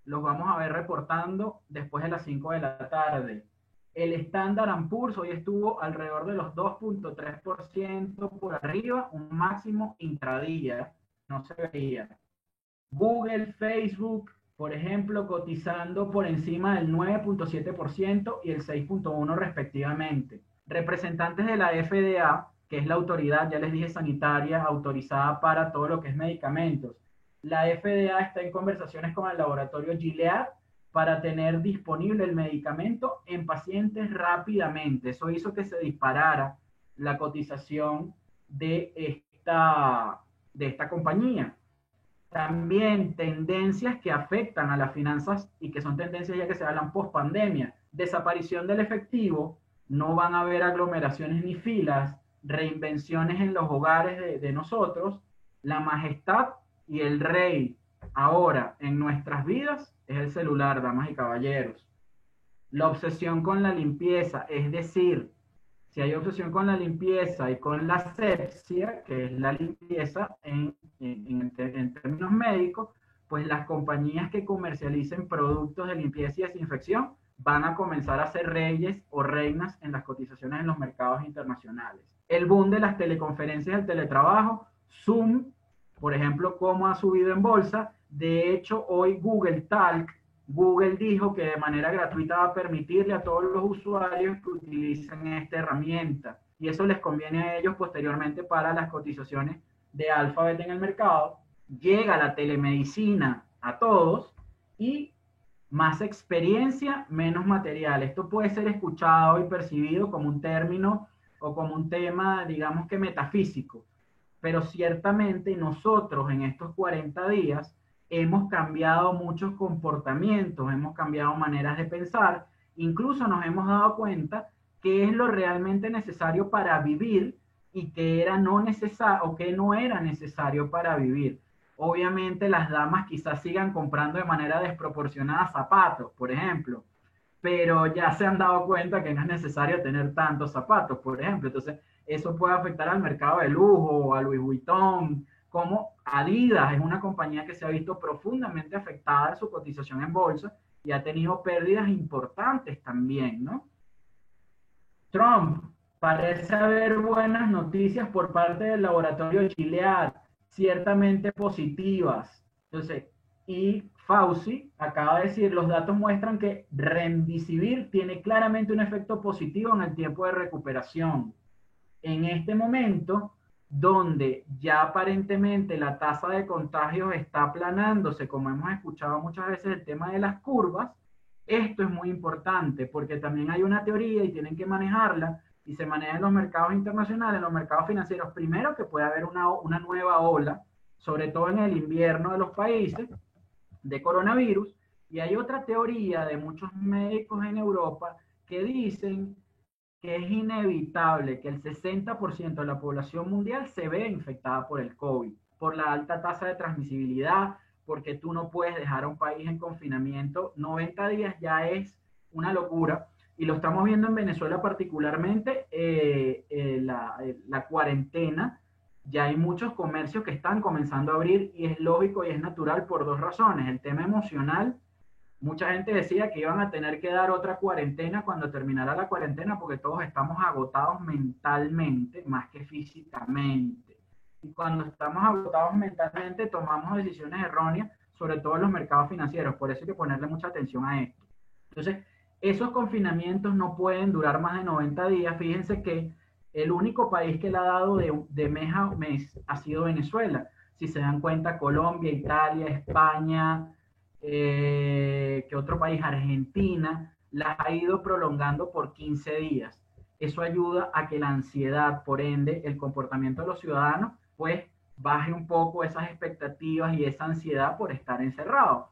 Los vamos a ver reportando después de las 5 de la tarde. El Standard & Poor's hoy estuvo alrededor de los 2.3% por arriba, un máximo intradía, no se veía. Google, Facebook, por ejemplo, cotizando por encima del 9.7% y el 6.1% respectivamente. Representantes de la FDA, que es la autoridad, ya les dije, sanitaria, autorizada para todo lo que es medicamentos. La FDA está en conversaciones con el laboratorio Gilead para tener disponible el medicamento en pacientes rápidamente. Eso hizo que se disparara la cotización de esta compañía. También tendencias que afectan a las finanzas y que son tendencias ya que se hablan post pandemia. Desaparición del efectivo, no van a haber aglomeraciones ni filas, reinvenciones en los hogares de nosotros, la majestad y el rey ahora en nuestras vidas es el celular, damas y caballeros. La obsesión con la limpieza, es decir, si hay obsesión con la limpieza y con la asepsia, que es la limpieza en términos médicos, pues las compañías que comercialicen productos de limpieza y desinfección van a comenzar a ser reyes o reinas en las cotizaciones en los mercados internacionales. El boom de las teleconferencias, el teletrabajo, Zoom, por ejemplo, cómo ha subido en bolsa. De hecho, hoy Google Talk, Google dijo que de manera gratuita va a permitirle a todos los usuarios que utilicen esta herramienta. Y eso les conviene a ellos posteriormente para las cotizaciones de Alphabet en el mercado. Llega la telemedicina a todos y más experiencia, menos material. Esto puede ser escuchado y percibido como un término o como un tema, digamos que metafísico. Pero ciertamente nosotros en estos 40 días hemos cambiado muchos comportamientos, hemos cambiado maneras de pensar Incluso nos hemos dado cuenta qué es lo realmente necesario para vivir y qué era no necesario o qué no era necesario para vivir. Obviamente las damas quizás sigan comprando de manera desproporcionada zapatos, por ejemplo, pero ya se han dado cuenta que no es necesario tener tantos zapatos, por ejemplo. Entonces, eso puede afectar al mercado de lujo, a Louis Vuitton, como Adidas es una compañía que se ha visto profundamente afectada en su cotización en bolsa y ha tenido pérdidas importantes también, ¿no? Trump, parece haber buenas noticias por parte del laboratorio Gilead, ciertamente positivas. Entonces, y Fauci acaba de decir, los datos muestran que Remdesivir tiene claramente un efecto positivo en el tiempo de recuperación. En este momento, donde ya aparentemente la tasa de contagios está aplanándose, como hemos escuchado muchas veces el tema de las curvas, esto es muy importante porque también hay una teoría y tienen que manejarla y se maneja en los mercados internacionales, en los mercados financieros. Primero, que puede haber una nueva ola, sobre todo en el invierno de los países, de coronavirus. Y hay otra teoría de muchos médicos en Europa que dicen que es inevitable que el 60% de la población mundial se vea infectada por el COVID, por la alta tasa de transmisibilidad, porque tú no puedes dejar a un país en confinamiento. 90 días ya es una locura, y lo estamos viendo en Venezuela particularmente, la cuarentena. Ya hay muchos comercios que están comenzando a abrir y es lógico y es natural por dos razones. El tema emocional. Mucha gente decía que iban a tener que dar otra cuarentena cuando terminara la cuarentena porque todos estamos agotados mentalmente más que físicamente. Y cuando estamos agotados mentalmente tomamos decisiones erróneas, sobre todo en los mercados financieros. Por eso hay que ponerle mucha atención a esto. Entonces, esos confinamientos no pueden durar más de 90 días. Fíjense que el único país que le ha dado de mes a mes ha sido Venezuela. Si se dan cuenta, Colombia, Italia, España, que otro país, Argentina, las ha ido prolongando por 15 días. Eso ayuda a que la ansiedad, por ende, el comportamiento de los ciudadanos, pues baje un poco esas expectativas y esa ansiedad por estar encerrados.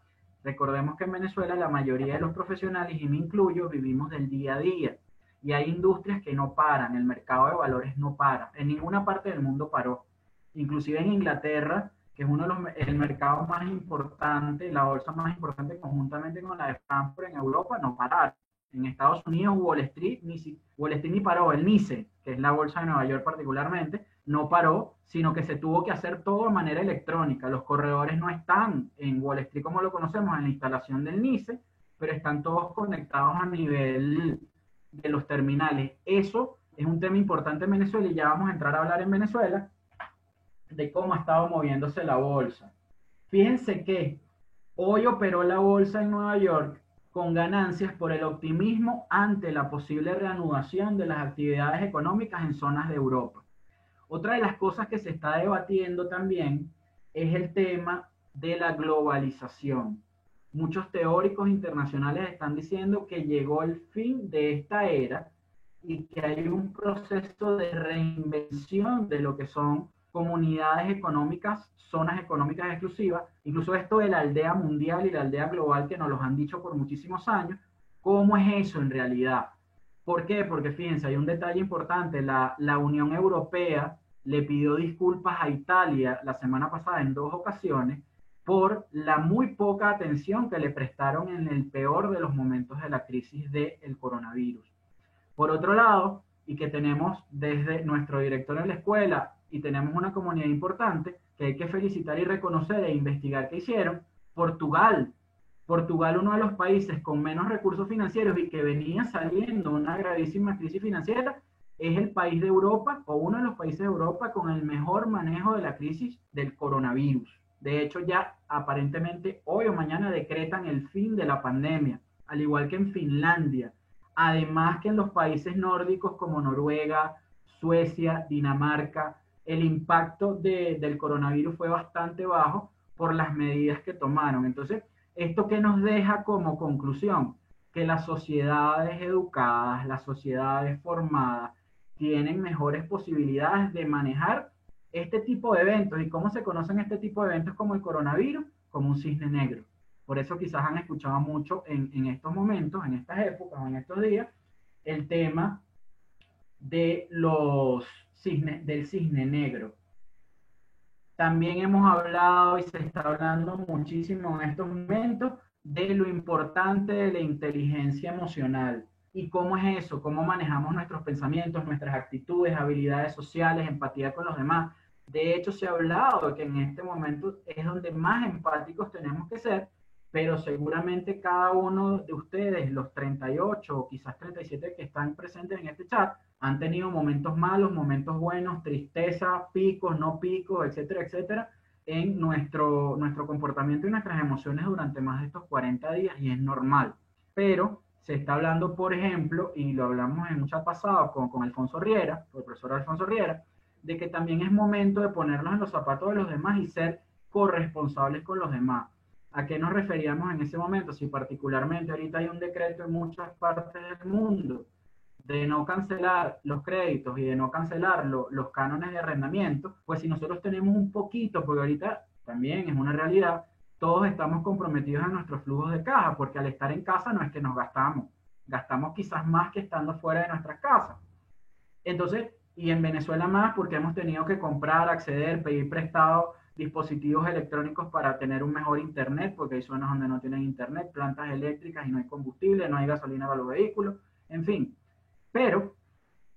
Recordemos que en Venezuela la mayoría de los profesionales, y me incluyo, vivimos del día a día. Y hay industrias que no paran, el mercado de valores no para, en ninguna parte del mundo paró. Inclusive en Inglaterra, que es uno de el mercado más importante, la bolsa más importante conjuntamente con la de Frankfurt en Europa, no pararon. En Estados Unidos, Wall Street ni paró, el NICE, que es la bolsa de Nueva York particularmente, no paró, sino que se tuvo que hacer todo de manera electrónica. Los corredores no están en Wall Street como lo conocemos, en la instalación del NICE, pero están todos conectados a nivel de los terminales. Eso es un tema importante en Venezuela y ya vamos a entrar a hablar en Venezuela de cómo ha estado moviéndose la bolsa. Fíjense que hoy operó la bolsa en Nueva York con ganancias por el optimismo ante la posible reanudación de las actividades económicas en zonas de Europa. Otra de las cosas que se está debatiendo también es el tema de la globalización. Muchos teóricos internacionales están diciendo que llegó el fin de esta era y que hay un proceso de reinvención de lo que son comunidades económicas, zonas económicas exclusivas, incluso esto de la aldea mundial y la aldea global que nos los han dicho por muchísimos años. ¿Cómo es eso en realidad? ¿Por qué? Porque fíjense, hay un detalle importante, la Unión Europea le pidió disculpas a Italia la semana pasada en dos ocasiones por la muy poca atención que le prestaron en el peor de los momentos de la crisis del coronavirus. Por otro lado, y que tenemos desde nuestro director en la escuela y tenemos una comunidad importante que hay que felicitar y reconocer e investigar qué hicieron, Portugal. Portugal, uno de los países con menos recursos financieros y que venía saliendo una gravísima crisis financiera, es el país de Europa o uno de los países de Europa con el mejor manejo de la crisis del coronavirus. De hecho, ya aparentemente hoy o mañana decretan el fin de la pandemia, al igual que en Finlandia. Además que en los países nórdicos como Noruega, Suecia, Dinamarca, el impacto del coronavirus fue bastante bajo por las medidas que tomaron. Entonces, ¿esto qué nos deja como conclusión? Que las sociedades educadas, las sociedades formadas, tienen mejores posibilidades de manejar este tipo de eventos. ¿Y cómo se conocen este tipo de eventos como el coronavirus? Como un cisne negro. Por eso quizás han escuchado mucho en estos momentos, en estas épocas o en estos días, el tema de del cisne negro. También hemos hablado y se está hablando muchísimo en estos momentos de lo importante de la inteligencia emocional. ¿Y cómo es eso? ¿Cómo manejamos nuestros pensamientos, nuestras actitudes, habilidades sociales, empatía con los demás? De hecho, se ha hablado de que en este momento es donde más empáticos tenemos que ser, pero seguramente cada uno de ustedes, los 38 o quizás 37 que están presentes en este chat, han tenido momentos malos, momentos buenos, tristeza, picos, no picos, etcétera, etcétera, en nuestro comportamiento y nuestras emociones durante más de estos 40 días, y es normal. Pero se está hablando, por ejemplo, y lo hablamos en un chat pasado con Alfonso Riera, el profesor Alfonso Riera, de que también es momento de ponernos en los zapatos de los demás y ser corresponsables con los demás. ¿A qué nos referíamos en ese momento? Si particularmente ahorita hay un decreto en muchas partes del mundo de no cancelar los créditos y de no cancelar los cánones de arrendamiento, pues si nosotros tenemos un poquito, porque ahorita también es una realidad, todos estamos comprometidos en nuestros flujos de caja, porque al estar en casa no es que nos gastamos quizás más que estando fuera de nuestras casas. Entonces, y en Venezuela más, porque hemos tenido que comprar, acceder, pedir prestado dispositivos electrónicos para tener un mejor internet, porque hay zonas donde no tienen internet, plantas eléctricas y no hay combustible, no hay gasolina para los vehículos, en fin. Pero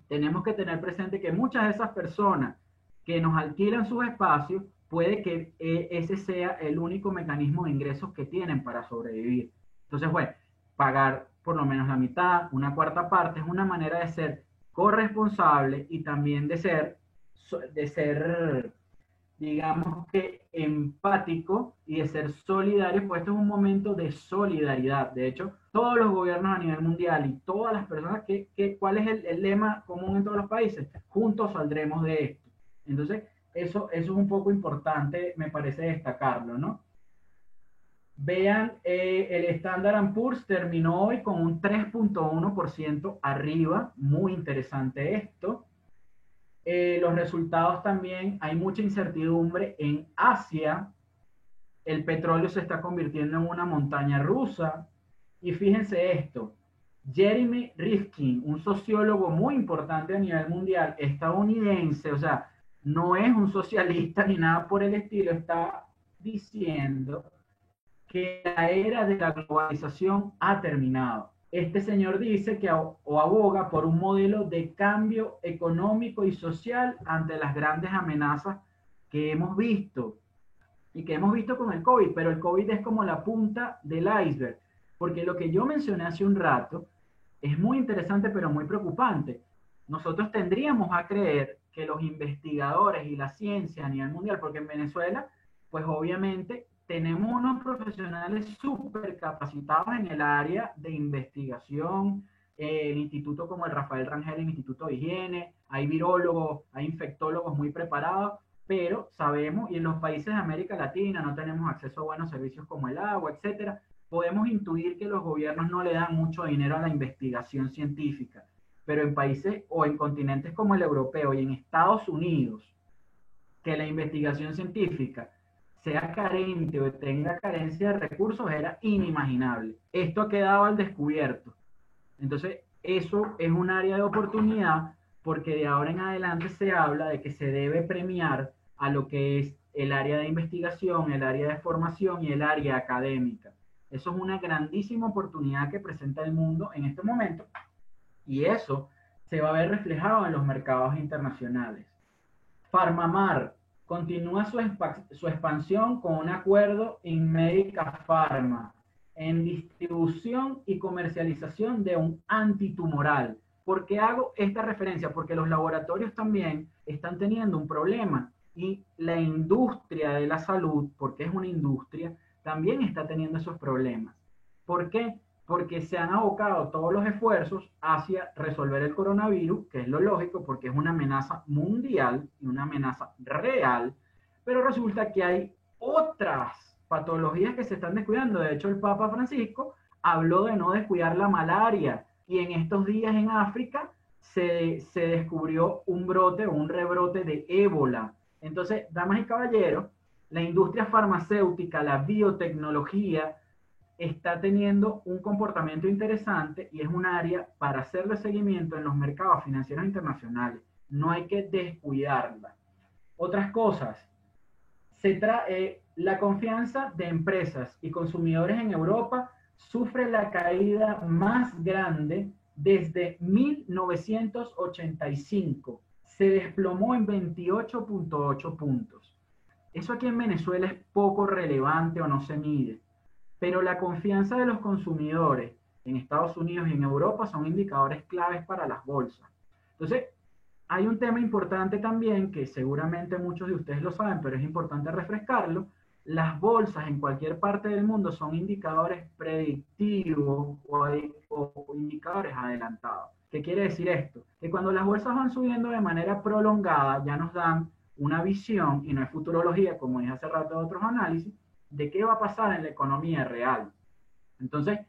tenemos que tener presente que muchas de esas personas que nos alquilan sus espacios, puede que ese sea el único mecanismo de ingresos que tienen para sobrevivir. Entonces, bueno, pagar por lo menos la mitad, una cuarta parte, es una manera de ser corresponsable y también de ser, digamos que empático y de ser solidario, pues esto es un momento de solidaridad. De hecho, todos los gobiernos a nivel mundial y todas las personas, ¿cuál es el lema común en todos los países? Juntos saldremos de esto. Entonces, eso es un poco importante, me parece destacarlo, ¿no? Vean, el Standard & Poor's terminó hoy con un 3.1% arriba, muy interesante esto. Los resultados también, hay mucha incertidumbre en Asia, el petróleo se está convirtiendo en una montaña rusa, y fíjense esto, Jeremy Rifkin, un sociólogo muy importante a nivel mundial, estadounidense, o sea, no es un socialista ni nada por el estilo, está diciendo que la era de la globalización ha terminado. Este señor dice que o aboga por un modelo de cambio económico y social ante las grandes amenazas que hemos visto y que hemos visto con el COVID, pero el COVID es como la punta del iceberg, porque lo que yo mencioné hace un rato es muy interesante pero muy preocupante. Nosotros tendríamos a creer que los investigadores y la ciencia a nivel mundial, porque en Venezuela, pues obviamente tenemos unos profesionales súper capacitados en el área de investigación, el instituto como el Rafael Rangel, el Instituto de Higiene, hay virólogos, hay infectólogos muy preparados, pero sabemos, y en los países de América Latina no tenemos acceso a buenos servicios como el agua, etcétera, podemos intuir que los gobiernos no le dan mucho dinero a la investigación científica, pero en países o en continentes como el europeo y en Estados Unidos, que la investigación científica sea carente o tenga carencia de recursos, era inimaginable. Esto ha quedado al descubierto. Entonces, eso es un área de oportunidad, porque de ahora en adelante se habla de que se debe premiar a lo que es el área de investigación, el área de formación y el área académica. Eso es una grandísima oportunidad que presenta el mundo en este momento, y eso se va a ver reflejado en los mercados internacionales. PharmaMar continúa su expansión con un acuerdo en Médica Pharma en distribución y comercialización de un antitumoral. ¿Por qué hago esta referencia? Porque los laboratorios también están teniendo un problema, y la industria de la salud, porque es una industria, también está teniendo esos problemas. ¿Por qué? Porque se han abocado todos los esfuerzos hacia resolver el coronavirus, que es lo lógico, porque es una amenaza mundial y una amenaza real, pero resulta que hay otras patologías que se están descuidando. De hecho, el Papa Francisco habló de no descuidar la malaria, y en estos días en África se descubrió un brote o un rebrote de ébola. Entonces, damas y caballeros, la industria farmacéutica, la biotecnología, está teniendo un comportamiento interesante y es un área para hacerle seguimiento en los mercados financieros internacionales. No hay que descuidarla. Otras cosas, la confianza de empresas y consumidores en Europa sufre la caída más grande desde 1985. Se desplomó en 28.8 puntos. Eso aquí en Venezuela es poco relevante o no se mide, pero la confianza de los consumidores en Estados Unidos y en Europa son indicadores claves para las bolsas. Entonces, hay un tema importante también que seguramente muchos de ustedes lo saben, pero es importante refrescarlo. Las bolsas en cualquier parte del mundo son indicadores predictivos o indicadores adelantados. ¿Qué quiere decir esto? Que cuando las bolsas van subiendo de manera prolongada, ya nos dan una visión, y no es futurología, como dije hace rato en otros análisis, de qué va a pasar en la economía real. Entonces,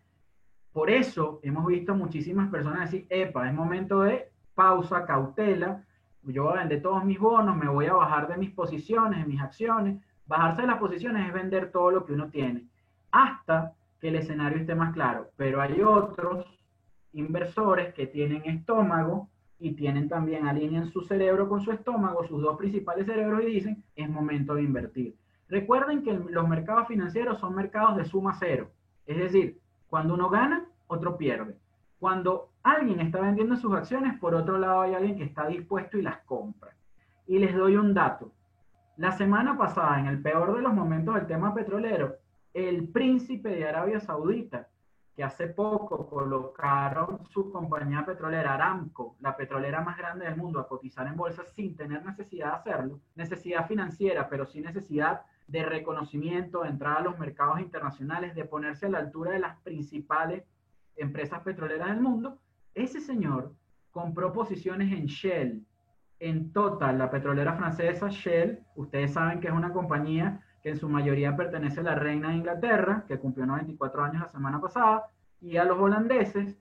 por eso hemos visto muchísimas personas decir, epa, es momento de pausa, cautela, yo voy a vender todos mis bonos, me voy a bajar de mis posiciones, de mis acciones. Bajarse de las posiciones es vender todo lo que uno tiene, hasta que el escenario esté más claro. Pero hay otros inversores que tienen estómago y tienen también, alinean su cerebro con su estómago, sus dos principales cerebros, y dicen, es momento de invertir. Recuerden que los mercados financieros son mercados de suma cero. Es decir, cuando uno gana, otro pierde. Cuando alguien está vendiendo sus acciones, por otro lado hay alguien que está dispuesto y las compra. Y les doy un dato. La semana pasada, en el peor de los momentos del tema petrolero, el príncipe de Arabia Saudita, que hace poco colocaron su compañía petrolera Aramco, la petrolera más grande del mundo, a cotizar en bolsa sin tener necesidad de hacerlo, necesidad financiera, pero sí necesidad de reconocimiento, de entrar a los mercados internacionales, de ponerse a la altura de las principales empresas petroleras del mundo. Ese señor compró posiciones en Shell, en Total, la petrolera francesa Shell. Ustedes saben que es una compañía que en su mayoría pertenece a la reina de Inglaterra, que cumplió 94 años la semana pasada, y a los holandeses.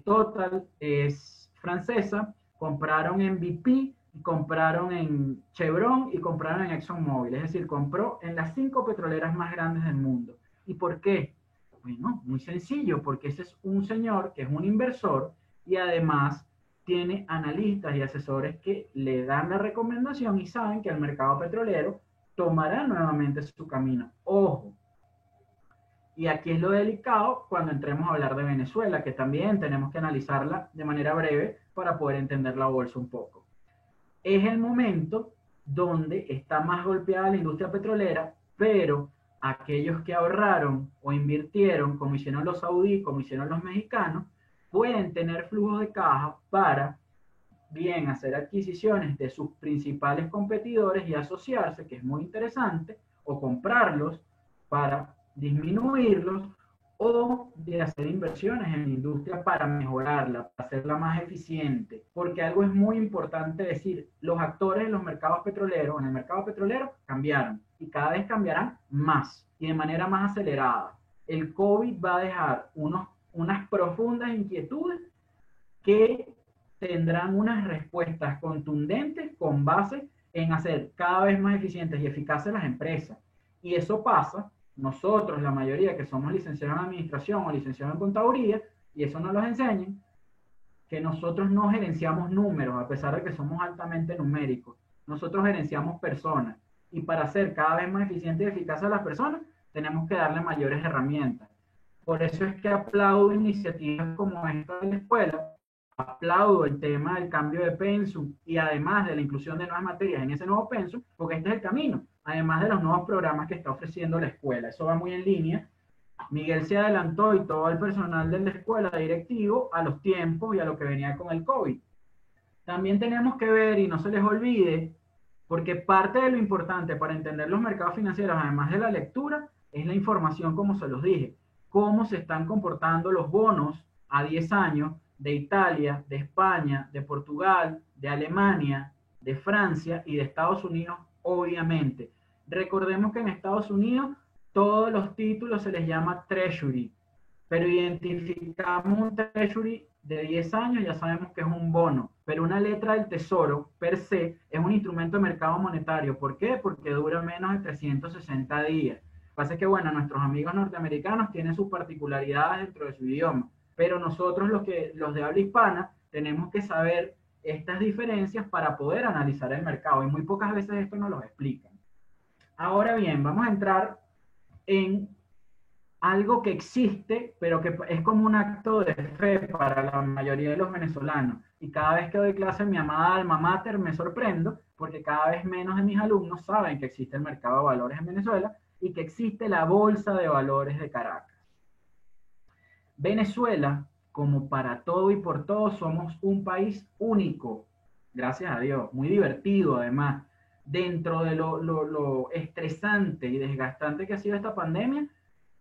Total es francesa, compraron en BP, compraron en Chevron y compraron en ExxonMobil. Es decir, compró en las 5 petroleras más grandes del mundo. ¿Y por qué? Bueno, muy sencillo, porque ese es un señor que es un inversor y además tiene analistas y asesores que le dan la recomendación y saben que el mercado petrolero tomará nuevamente su camino. Ojo, y aquí es lo delicado cuando entremos a hablar de Venezuela, que también tenemos que analizarla de manera breve para poder entender la bolsa un poco. Es el momento donde está más golpeada la industria petrolera, pero aquellos que ahorraron o invirtieron, como hicieron los saudíes, como hicieron los mexicanos, pueden tener flujos de caja para bien hacer adquisiciones de sus principales competidores y asociarse, que es muy interesante, o comprarlos para disminuirlos, o de hacer inversiones en la industria para mejorarla, para hacerla más eficiente. Porque algo es muy importante decir, los actores en los mercados petroleros, en el mercado petrolero, cambiaron y cada vez cambiarán más y de manera más acelerada. El COVID va a dejar unas profundas inquietudes que tendrán unas respuestas contundentes con base en hacer cada vez más eficientes y eficaces las empresas. Y eso pasa, nosotros, la mayoría que somos licenciados en administración o licenciados en contaduría, y eso nos los enseñan, que nosotros no gerenciamos números, a pesar de que somos altamente numéricos. Nosotros gerenciamos personas. Y para hacer cada vez más eficiente y eficaz a las personas, tenemos que darle mayores herramientas. Por eso es que aplaudo iniciativas como esta de la escuela, aplaudo el tema del cambio de pensum y además de la inclusión de nuevas materias en ese nuevo pensum, porque este es el camino, además de los nuevos programas que está ofreciendo la escuela. Eso va muy en línea. Miguel se adelantó y todo el personal de la escuela directivo a los tiempos y a lo que venía con el COVID. También tenemos que ver, y no se les olvide, porque parte de lo importante para entender los mercados financieros, además de la lectura, es la información, como se los dije, cómo se están comportando los bonos a 10 años de Italia, de España, de Portugal, de Alemania, de Francia y de Estados Unidos, obviamente. Recordemos que en Estados Unidos todos los títulos se les llama Treasury, pero identificamos un Treasury de 10 años, ya sabemos que es un bono, pero una letra del tesoro per se es un instrumento de mercado monetario. ¿Por qué? Porque dura menos de 360 días. pasa es que, bueno, nuestros amigos norteamericanos tienen sus particularidades dentro de su idioma, pero nosotros los de habla hispana tenemos que saber estas diferencias para poder analizar el mercado, y muy pocas veces esto nos lo explican. Ahora bien, vamos a entrar en algo que existe, pero que es como un acto de fe para la mayoría de los venezolanos. Y cada vez que doy clase en mi amada alma mater me sorprendo, porque cada vez menos de mis alumnos saben que existe el mercado de valores en Venezuela y que existe la Bolsa de Valores de Caracas. Venezuela, como para todo y por todo, somos un país único, gracias a Dios, muy divertido además. Dentro de lo estresante y desgastante que ha sido esta pandemia,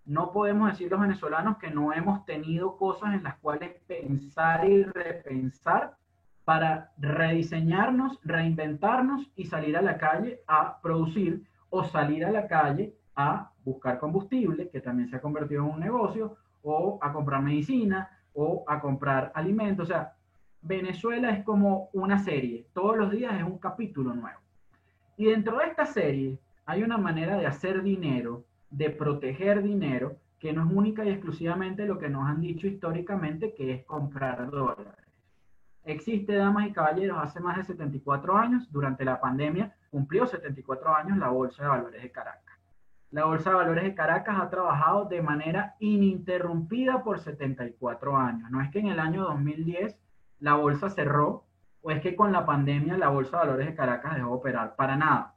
no podemos decir los venezolanos que no hemos tenido cosas en las cuales pensar y repensar para rediseñarnos, reinventarnos y salir a la calle a producir, o salir a la calle a buscar combustible, que también se ha convertido en un negocio, o a comprar medicina, o a comprar alimentos. O sea, Venezuela es como una serie, todos los días es un capítulo nuevo. Y dentro de esta serie hay una manera de hacer dinero, de proteger dinero, que no es única y exclusivamente lo que nos han dicho históricamente, que es comprar dólares. Existe, damas y caballeros, hace más de 74 años, durante la pandemia, cumplió 74 años la Bolsa de Valores de Caracas. La Bolsa de Valores de Caracas ha trabajado de manera ininterrumpida por 74 años. No es que en el año 2010 la bolsa cerró, o es que con la pandemia la Bolsa de Valores de Caracas dejó de operar, para nada.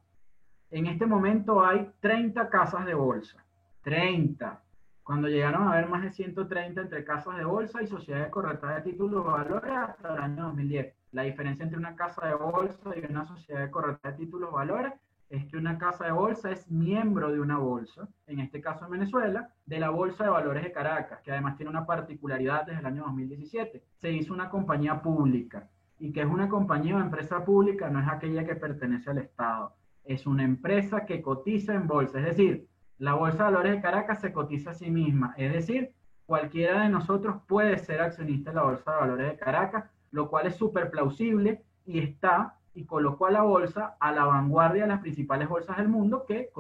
En este momento hay 30 casas de bolsa, 30. Cuando llegaron a haber más de 130 entre casas de bolsa y sociedades de corretaje de títulos de valores hasta el año 2010. La diferencia entre una casa de bolsa y una sociedad de corretaje de títulos de valores es que una casa de bolsa es miembro de una bolsa, en este caso en Venezuela, de la Bolsa de Valores de Caracas, que además tiene una particularidad desde el año 2017. Se hizo una compañía pública, y que es una compañía o empresa pública no es aquella que pertenece al Estado, es una empresa que cotiza en bolsa, es decir, la Bolsa de Valores de Caracas se cotiza a sí misma, es decir, cualquiera de nosotros puede ser accionista de la Bolsa de Valores de Caracas, lo cual es súper plausible y colocó a la bolsa a la vanguardia de las principales bolsas del mundo que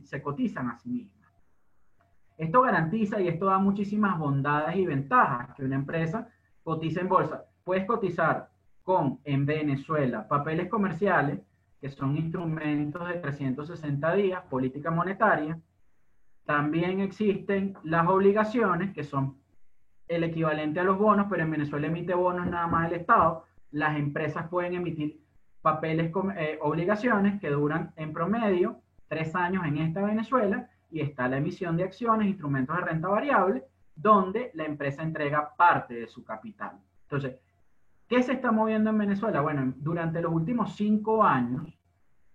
se cotizan a sí mismas. Esto garantiza y esto da muchísimas bondades y ventajas que una empresa cotice en bolsa. Puedes cotizar en Venezuela, papeles comerciales, que son instrumentos de 360 días, política monetaria. También existen las obligaciones, que son el equivalente a los bonos, pero en Venezuela emite bonos nada más el Estado. Las empresas pueden emitir obligaciones que duran en promedio 3 años en esta Venezuela, y está la emisión de acciones, instrumentos de renta variable, donde la empresa entrega parte de su capital. Entonces, ¿qué se está moviendo en Venezuela? Bueno, durante los últimos 5 años,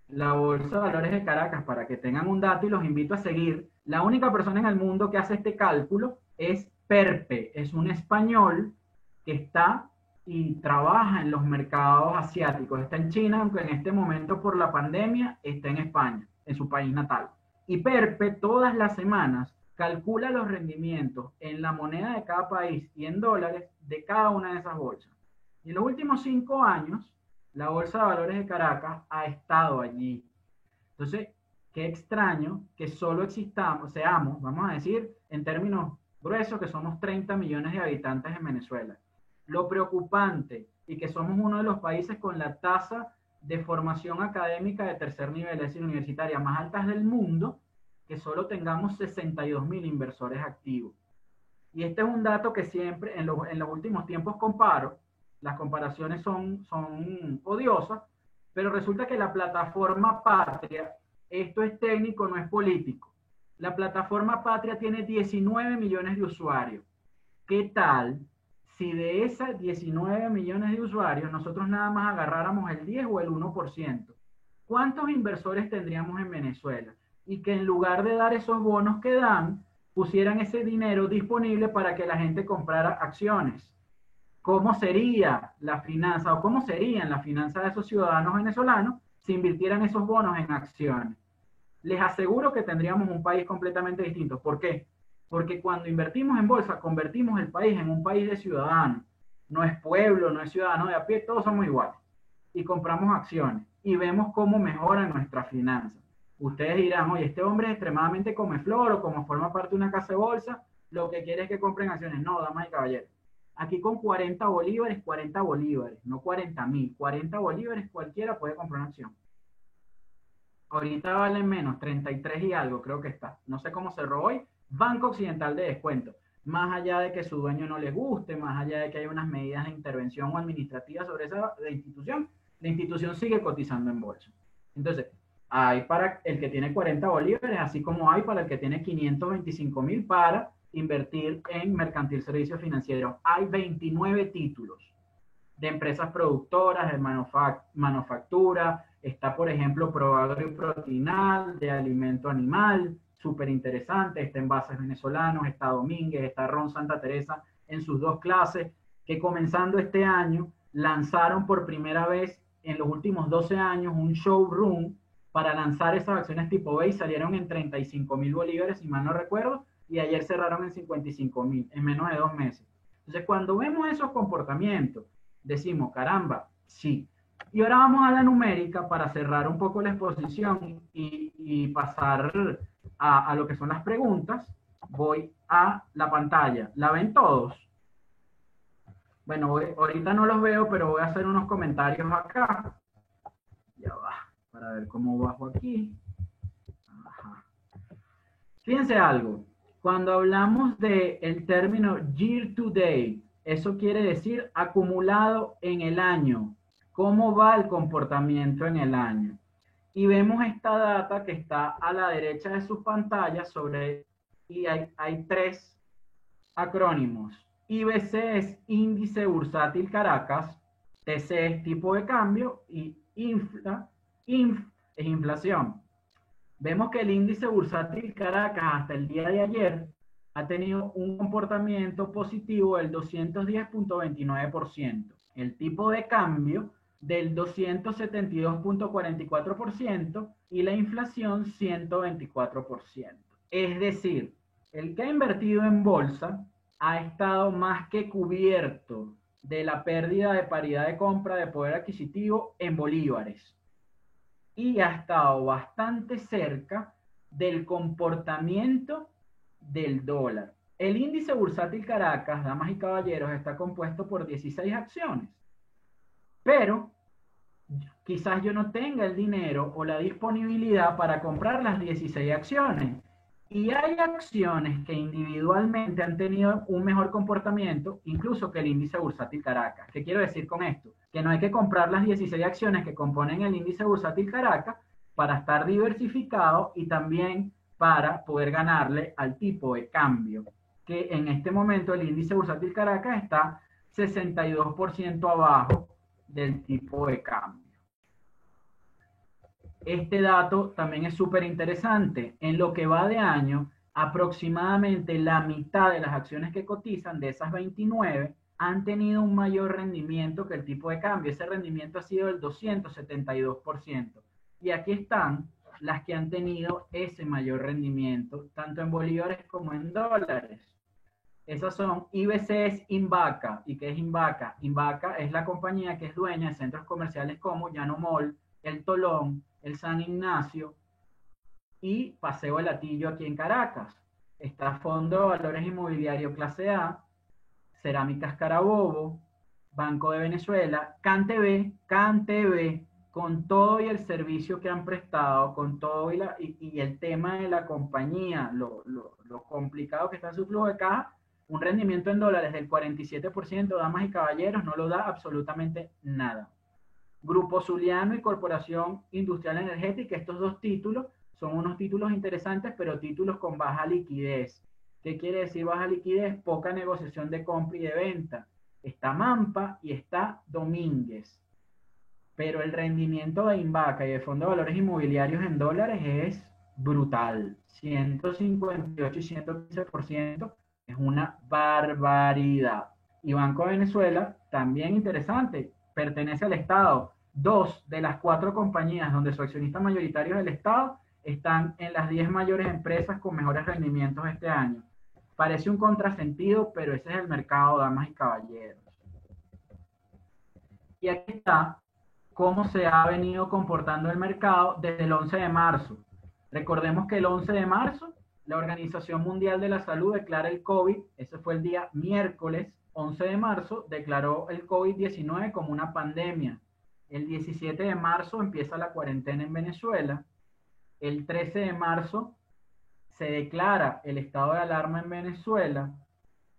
la Bolsa de Valores de Caracas, para que tengan un dato y los invito a seguir, la única persona en el mundo que hace este cálculo es Perpe, es un español que está y trabaja en los mercados asiáticos. Está en China, aunque en este momento por la pandemia está en España, en su país natal. Y Perpe todas las semanas calcula los rendimientos en la moneda de cada país y en dólares de cada una de esas bolsas. Y en los últimos 5 años, la Bolsa de Valores de Caracas ha estado allí. Entonces, qué extraño que solo seamos, vamos a decir, en términos gruesos, que somos 30 millones de habitantes en Venezuela. Lo preocupante, y que somos uno de los países con la tasa de formación académica de tercer nivel, es decir, universitaria, más altas del mundo, que solo tengamos 62.000 inversores activos. Y este es un dato que siempre, en los últimos tiempos comparo. Las comparaciones son odiosas, pero resulta que la plataforma Patria, esto es técnico, no es político, la plataforma Patria tiene 19 millones de usuarios. ¿Qué tal si de esas 19 millones de usuarios nosotros nada más agarráramos el 10 o el 1%? ¿Cuántos inversores tendríamos en Venezuela? Y que en lugar de dar esos bonos que dan, pusieran ese dinero disponible para que la gente comprara acciones. ¿Cómo sería la finanza, o cómo serían las finanzas de esos ciudadanos venezolanos si invirtieran esos bonos en acciones? Les aseguro que tendríamos un país completamente distinto. ¿Por qué? Porque cuando invertimos en bolsa, convertimos el país en un país de ciudadanos. No es pueblo, no es ciudadano de a pie, todos somos iguales. Y compramos acciones y vemos cómo mejoran nuestras finanzas. Ustedes dirán, oye, este hombre es extremadamente comeflor o como forma parte de una casa de bolsa, lo que quiere es que compren acciones. No, damas y caballeros. Aquí con 40 bolívares, no 40.000, 40 bolívares cualquiera puede comprar una acción. Ahorita valen menos, 33 y algo creo que está. No sé cómo cerró hoy. Banco Occidental de descuento. Más allá de que su dueño no le guste, más allá de que haya unas medidas de intervención o administrativa sobre esa la institución sigue cotizando en bolsa. Entonces, hay para el que tiene 40 bolívares, así como hay para el que tiene 525.000 para invertir en mercantil servicio financiero. Hay 29 títulos de empresas productoras, de manufactura, está por ejemplo Proagro y Protinal, de alimento animal, súper interesante, está Envases Venezolanos, está Domínguez, está Ron Santa Teresa en sus dos clases, que comenzando este año lanzaron por primera vez en los últimos 12 años un showroom para lanzar esas acciones tipo B y salieron en 35.000 bolívares, si mal no recuerdo, y ayer cerraron en 55.000, en menos de 2 meses. Entonces, cuando vemos esos comportamientos, decimos, caramba, sí. Y ahora vamos a la numérica para cerrar un poco la exposición y pasar a lo que son las preguntas. Voy a la pantalla. ¿La ven todos? Bueno, ahorita no los veo, pero voy a hacer unos comentarios acá. Ya va, para ver cómo bajo aquí. Ajá. Fíjense algo. Cuando hablamos del término year to date, eso quiere decir acumulado en el año. ¿Cómo va el comportamiento en el año? Y vemos esta data que está a la derecha de sus pantallas y hay 3 acrónimos. IBC es Índice Bursátil Caracas, TC es tipo de cambio y INF es inflación. Vemos que el índice bursátil Caracas hasta el día de ayer ha tenido un comportamiento positivo del 210.29%, el tipo de cambio del 272.44% y la inflación 124%. Es decir, el que ha invertido en bolsa ha estado más que cubierto de la pérdida de paridad de compra de poder adquisitivo en bolívares y ha estado bastante cerca del comportamiento del dólar. El índice bursátil Caracas, damas y caballeros, está compuesto por 16 acciones, pero quizás yo no tenga el dinero o la disponibilidad para comprar las 16 acciones. Y hay acciones que individualmente han tenido un mejor comportamiento, incluso que el índice bursátil Caracas. ¿Qué quiero decir con esto? Que no hay que comprar las 16 acciones que componen el índice bursátil Caracas para estar diversificado y también para poder ganarle al tipo de cambio, que en este momento el índice bursátil Caracas está 62% abajo del tipo de cambio. Este dato también es súper interesante. En lo que va de año, aproximadamente la mitad de las acciones que cotizan, de esas 29, han tenido un mayor rendimiento que el tipo de cambio. Ese rendimiento ha sido del 272%. Y aquí están las que han tenido ese mayor rendimiento, tanto en bolívares como en dólares. Esas son IBC es Invaca. ¿Y qué es Invaca? Invaca es la compañía que es dueña de centros comerciales como Llano Mall, El Tolón, el San Ignacio y Paseo del Latillo aquí en Caracas. Está Fondo de Valores Inmobiliario Clase A, Cerámicas Carabobo, Banco de Venezuela, CanTV, con todo y el servicio que han prestado, con todo y el tema de la compañía, lo complicado que está su flujo de caja, un rendimiento en dólares del 47%, damas y caballeros, no lo da absolutamente nada. Grupo Zuliano y Corporación Industrial Energética, estos dos títulos son unos títulos interesantes, pero títulos con baja liquidez. ¿Qué quiere decir baja liquidez? Poca negociación de compra y de venta. Está Mampa y está Domínguez. Pero el rendimiento de Invaca y de Fondo de Valores Inmobiliarios en dólares es brutal. 158 y 115% es una barbaridad. Y Banco de Venezuela, también interesante, pertenece al Estado. 2 de las 4 compañías donde su accionista mayoritario es el Estado están en las 10 mayores empresas con mejores rendimientos este año. Parece un contrasentido, pero ese es el mercado, damas y caballeros. Y aquí está cómo se ha venido comportando el mercado desde el 11 de marzo. Recordemos que el 11 de marzo la Organización Mundial de la Salud declara el COVID, ese fue el día miércoles 11 de marzo, declaró el COVID-19 como una pandemia. El 17 de marzo empieza la cuarentena en Venezuela. El 13 de marzo se declara el estado de alarma en Venezuela.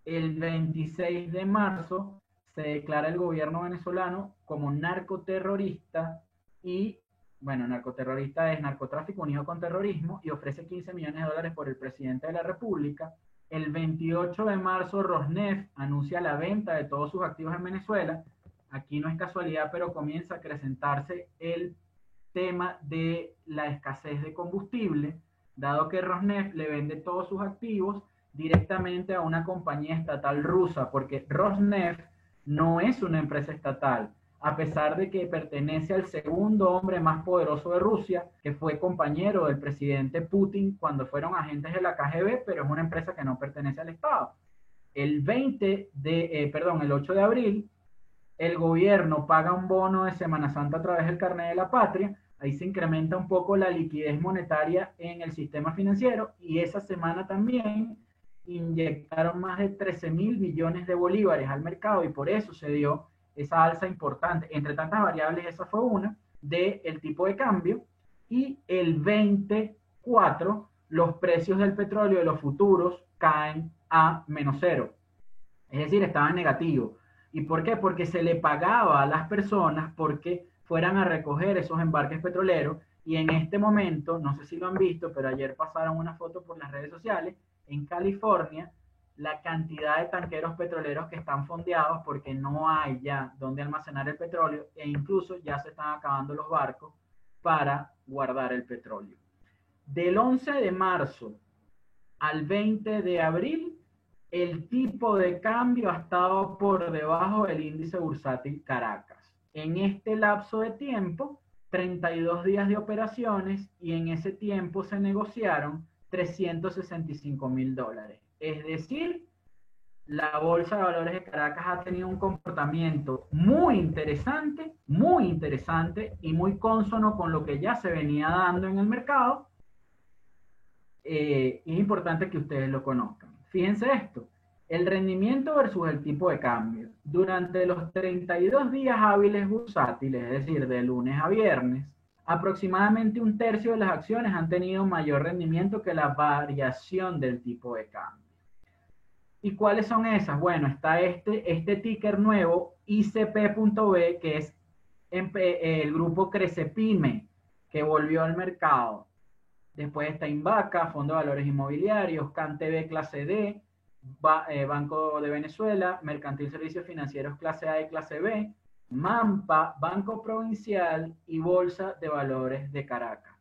El 26 de marzo se declara el gobierno venezolano como narcoterrorista y, bueno, narcoterrorista es narcotráfico unido con terrorismo y ofrece 15 millones de dólares por el presidente de la República. El 28 de marzo Rosneft anuncia la venta de todos sus activos en Venezuela. Aquí no es casualidad, pero comienza a acrecentarse el tema de la escasez de combustible, dado que Rosneft le vende todos sus activos directamente a una compañía estatal rusa, porque Rosneft no es una empresa estatal, a pesar de que pertenece al segundo hombre más poderoso de Rusia, que fue compañero del presidente Putin cuando fueron agentes de la KGB, pero es una empresa que no pertenece al Estado. El 8 de abril, el gobierno paga un bono de Semana Santa a través del carnet de la patria, ahí se incrementa un poco la liquidez monetaria en el sistema financiero y esa semana también inyectaron más de 13.000 billones de bolívares al mercado y por eso se dio esa alza importante. Entre tantas variables, esa fue una del tipo de cambio y el 24 los precios del petróleo de los futuros caen a menos cero. Es decir, estaban negativos. ¿Y por qué? Porque se le pagaba a las personas porque fueran a recoger esos embarques petroleros y en este momento, no sé si lo han visto, pero ayer pasaron una foto por las redes sociales, en California, la cantidad de tanqueros petroleros que están fondeados porque no hay ya donde almacenar el petróleo e incluso ya se están acabando los barcos para guardar el petróleo. Del 11 de marzo al 20 de abril, el tipo de cambio ha estado por debajo del índice bursátil Caracas. En este lapso de tiempo, 32 días de operaciones y en ese tiempo se negociaron $365.000. Es decir, la Bolsa de Valores de Caracas ha tenido un comportamiento muy interesante y muy consono con lo que ya se venía dando en el mercado. Es importante que ustedes lo conozcan. Fíjense esto, el rendimiento versus el tipo de cambio. Durante los 32 días hábiles bursátiles, es decir, de lunes a viernes, aproximadamente un tercio de las acciones han tenido mayor rendimiento que la variación del tipo de cambio. ¿Y cuáles son esas? Bueno, está este ticker nuevo, ICP.B, que es el grupo Crecepyme, que volvió al mercado. Después está Invaca, Fondo de Valores Inmobiliarios, CanTV Clase D, Banco de Venezuela, Mercantil Servicios Financieros Clase A y Clase B, Mampa, Banco Provincial y Bolsa de Valores de Caracas.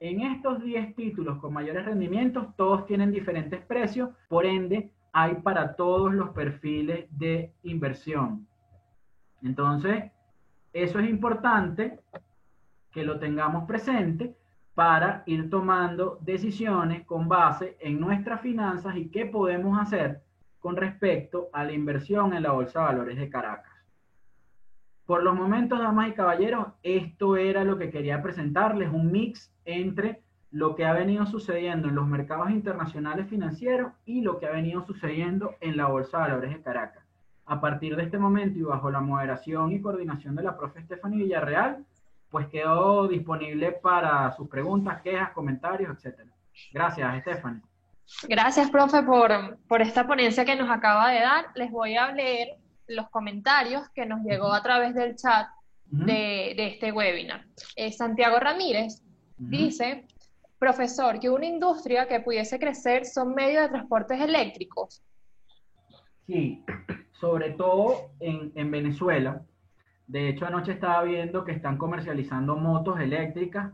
En estos 10 títulos con mayores rendimientos, todos tienen diferentes precios, por ende, hay para todos los perfiles de inversión. Entonces, eso es importante que lo tengamos presente para ir tomando decisiones con base en nuestras finanzas y qué podemos hacer con respecto a la inversión en la Bolsa de Valores de Caracas. Por los momentos, damas y caballeros, esto era lo que quería presentarles, un mix entre lo que ha venido sucediendo en los mercados internacionales financieros y lo que ha venido sucediendo en la Bolsa de Valores de Caracas. A partir de este momento y bajo la moderación y coordinación de la profe Stephanie Villarreal, pues quedó disponible para sus preguntas, quejas, comentarios, etc. Gracias, Stephanie. Gracias, profe, por esta ponencia que nos acaba de dar. Les voy a leer los comentarios que nos llegó a través del chat de este webinar. Santiago Ramírez dice, profesor, que una industria que pudiese crecer son medios de transportes eléctricos. Sí, sobre todo en Venezuela. De hecho, anoche estaba viendo que están comercializando motos eléctricas,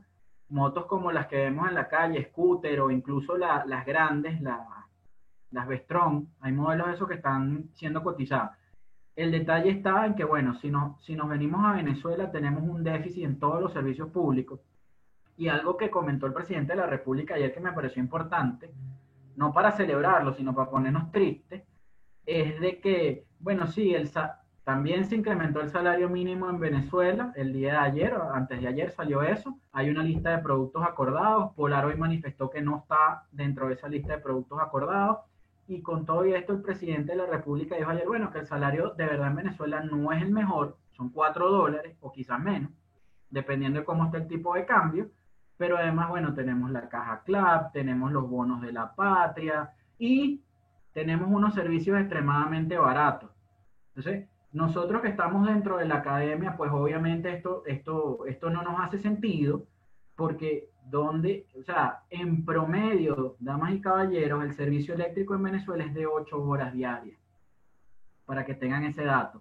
motos como las que vemos en la calle, scooter o incluso las grandes, las Vestron. Hay modelos de esos que están siendo cotizados. El detalle está en que, bueno, si nos venimos a Venezuela, tenemos un déficit en todos los servicios públicos. Y algo que comentó el presidente de la República ayer que me pareció importante, no para celebrarlo, sino para ponernos tristes, es de que, bueno, sí, está También se incrementó el salario mínimo en Venezuela el día de ayer, o antes de ayer salió eso. Hay una lista de productos acordados. Polar hoy manifestó que no está dentro de esa lista de productos acordados. Y con todo esto, el presidente de la República dijo ayer, bueno, que el salario de verdad en Venezuela no es el mejor, son $4 o quizás menos, dependiendo de cómo esté el tipo de cambio. Pero además, bueno, tenemos la caja CLAP, tenemos los bonos de la patria y tenemos unos servicios extremadamente baratos. Entonces, nosotros que estamos dentro de la academia, pues obviamente esto no nos hace sentido, porque o sea, en promedio, damas y caballeros, el servicio eléctrico en Venezuela es de 8 horas diarias, para que tengan ese dato.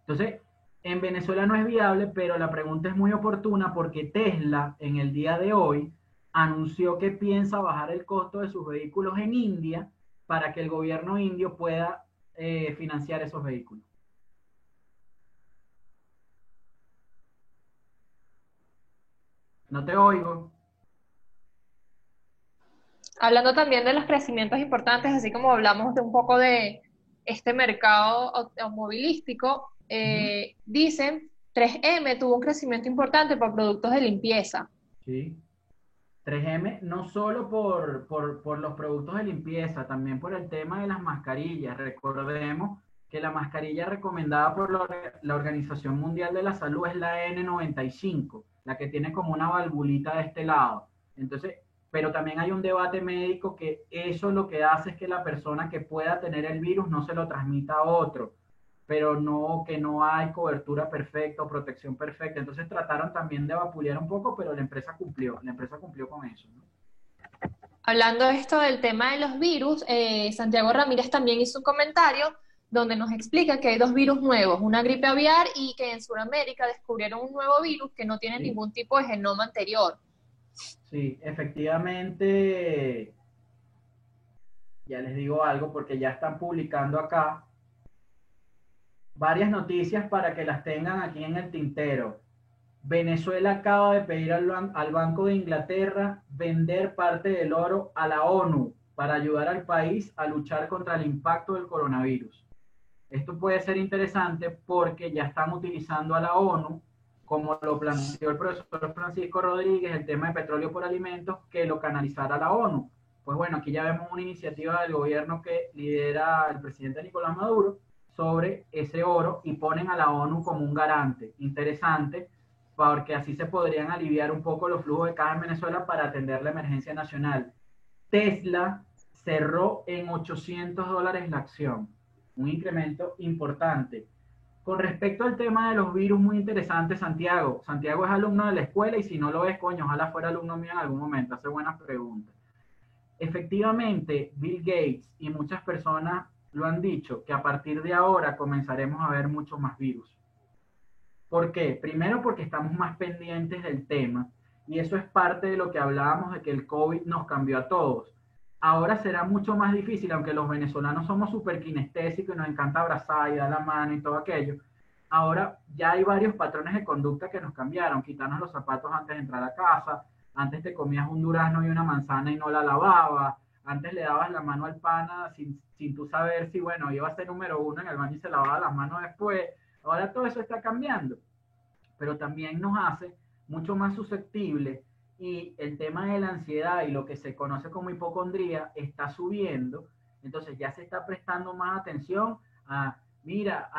Entonces, en Venezuela no es viable, pero la pregunta es muy oportuna porque Tesla en el día de hoy anunció que piensa bajar el costo de sus vehículos en India para que el gobierno indio pueda financiar esos vehículos. No te oigo. Hablando también de los crecimientos importantes, así como hablamos de un poco de este mercado automovilístico, dicen 3M tuvo un crecimiento importante por productos de limpieza. Sí. 3M no solo por los productos de limpieza, también por el tema de las mascarillas. Recordemos que la mascarilla recomendada por la Organización Mundial de la Salud es la N95, la que tiene como una valvulita de este lado. Entonces, pero también hay un debate médico que eso lo que hace es que la persona que pueda tener el virus no se lo transmita a otro, pero no, que no hay cobertura perfecta o protección perfecta. Entonces trataron también de vapulear un poco, pero la empresa cumplió con eso, ¿no? Hablando de esto del tema de los virus, Santiago Ramírez también hizo un comentario donde nos explica que hay dos virus nuevos, una gripe aviar y que en Sudamérica descubrieron un nuevo virus que no tiene Sí. ningún tipo de genoma anterior. Sí, efectivamente, ya les digo algo porque ya están publicando acá varias noticias para que las tengan aquí en el tintero. Venezuela acaba de pedir al Banco de Inglaterra vender parte del oro a la ONU para ayudar al país a luchar contra el impacto del coronavirus. Esto puede ser interesante porque ya están utilizando a la ONU, como lo planteó el profesor Francisco Rodríguez, el tema de petróleo por alimentos, que lo canalizara a la ONU. Pues bueno, aquí ya vemos una iniciativa del gobierno que lidera el presidente Nicolás Maduro sobre ese oro y ponen a la ONU como un garante. Interesante, porque así se podrían aliviar un poco los flujos de caja en Venezuela para atender la emergencia nacional. Tesla cerró en $800 la acción, un incremento importante. Con respecto al tema de los virus, muy interesante Santiago. Santiago es alumno de la escuela y si no lo es, coño, ojalá fuera alumno mío en algún momento, hace buenas preguntas. Efectivamente, Bill Gates y muchas personas lo han dicho, que a partir de ahora comenzaremos a ver muchos más virus. ¿Por qué? Primero porque estamos más pendientes del tema y eso es parte de lo que hablábamos de que el COVID nos cambió a todos. Ahora será mucho más difícil, aunque los venezolanos somos súper kinestésicos y nos encanta abrazar y dar la mano y todo aquello. Ahora ya hay varios patrones de conducta que nos cambiaron. Quitarnos los zapatos antes de entrar a casa, antes te comías un durazno y una manzana y no la lavabas, antes le dabas la mano al pana sin tú saber si, bueno, iba a ser número uno en el baño y se lavaba las manos después. Ahora todo eso está cambiando, pero también nos hace mucho más susceptibles y el tema de la ansiedad y lo que se conoce como hipocondría está subiendo. Entonces ya se está prestando más atención a, mira,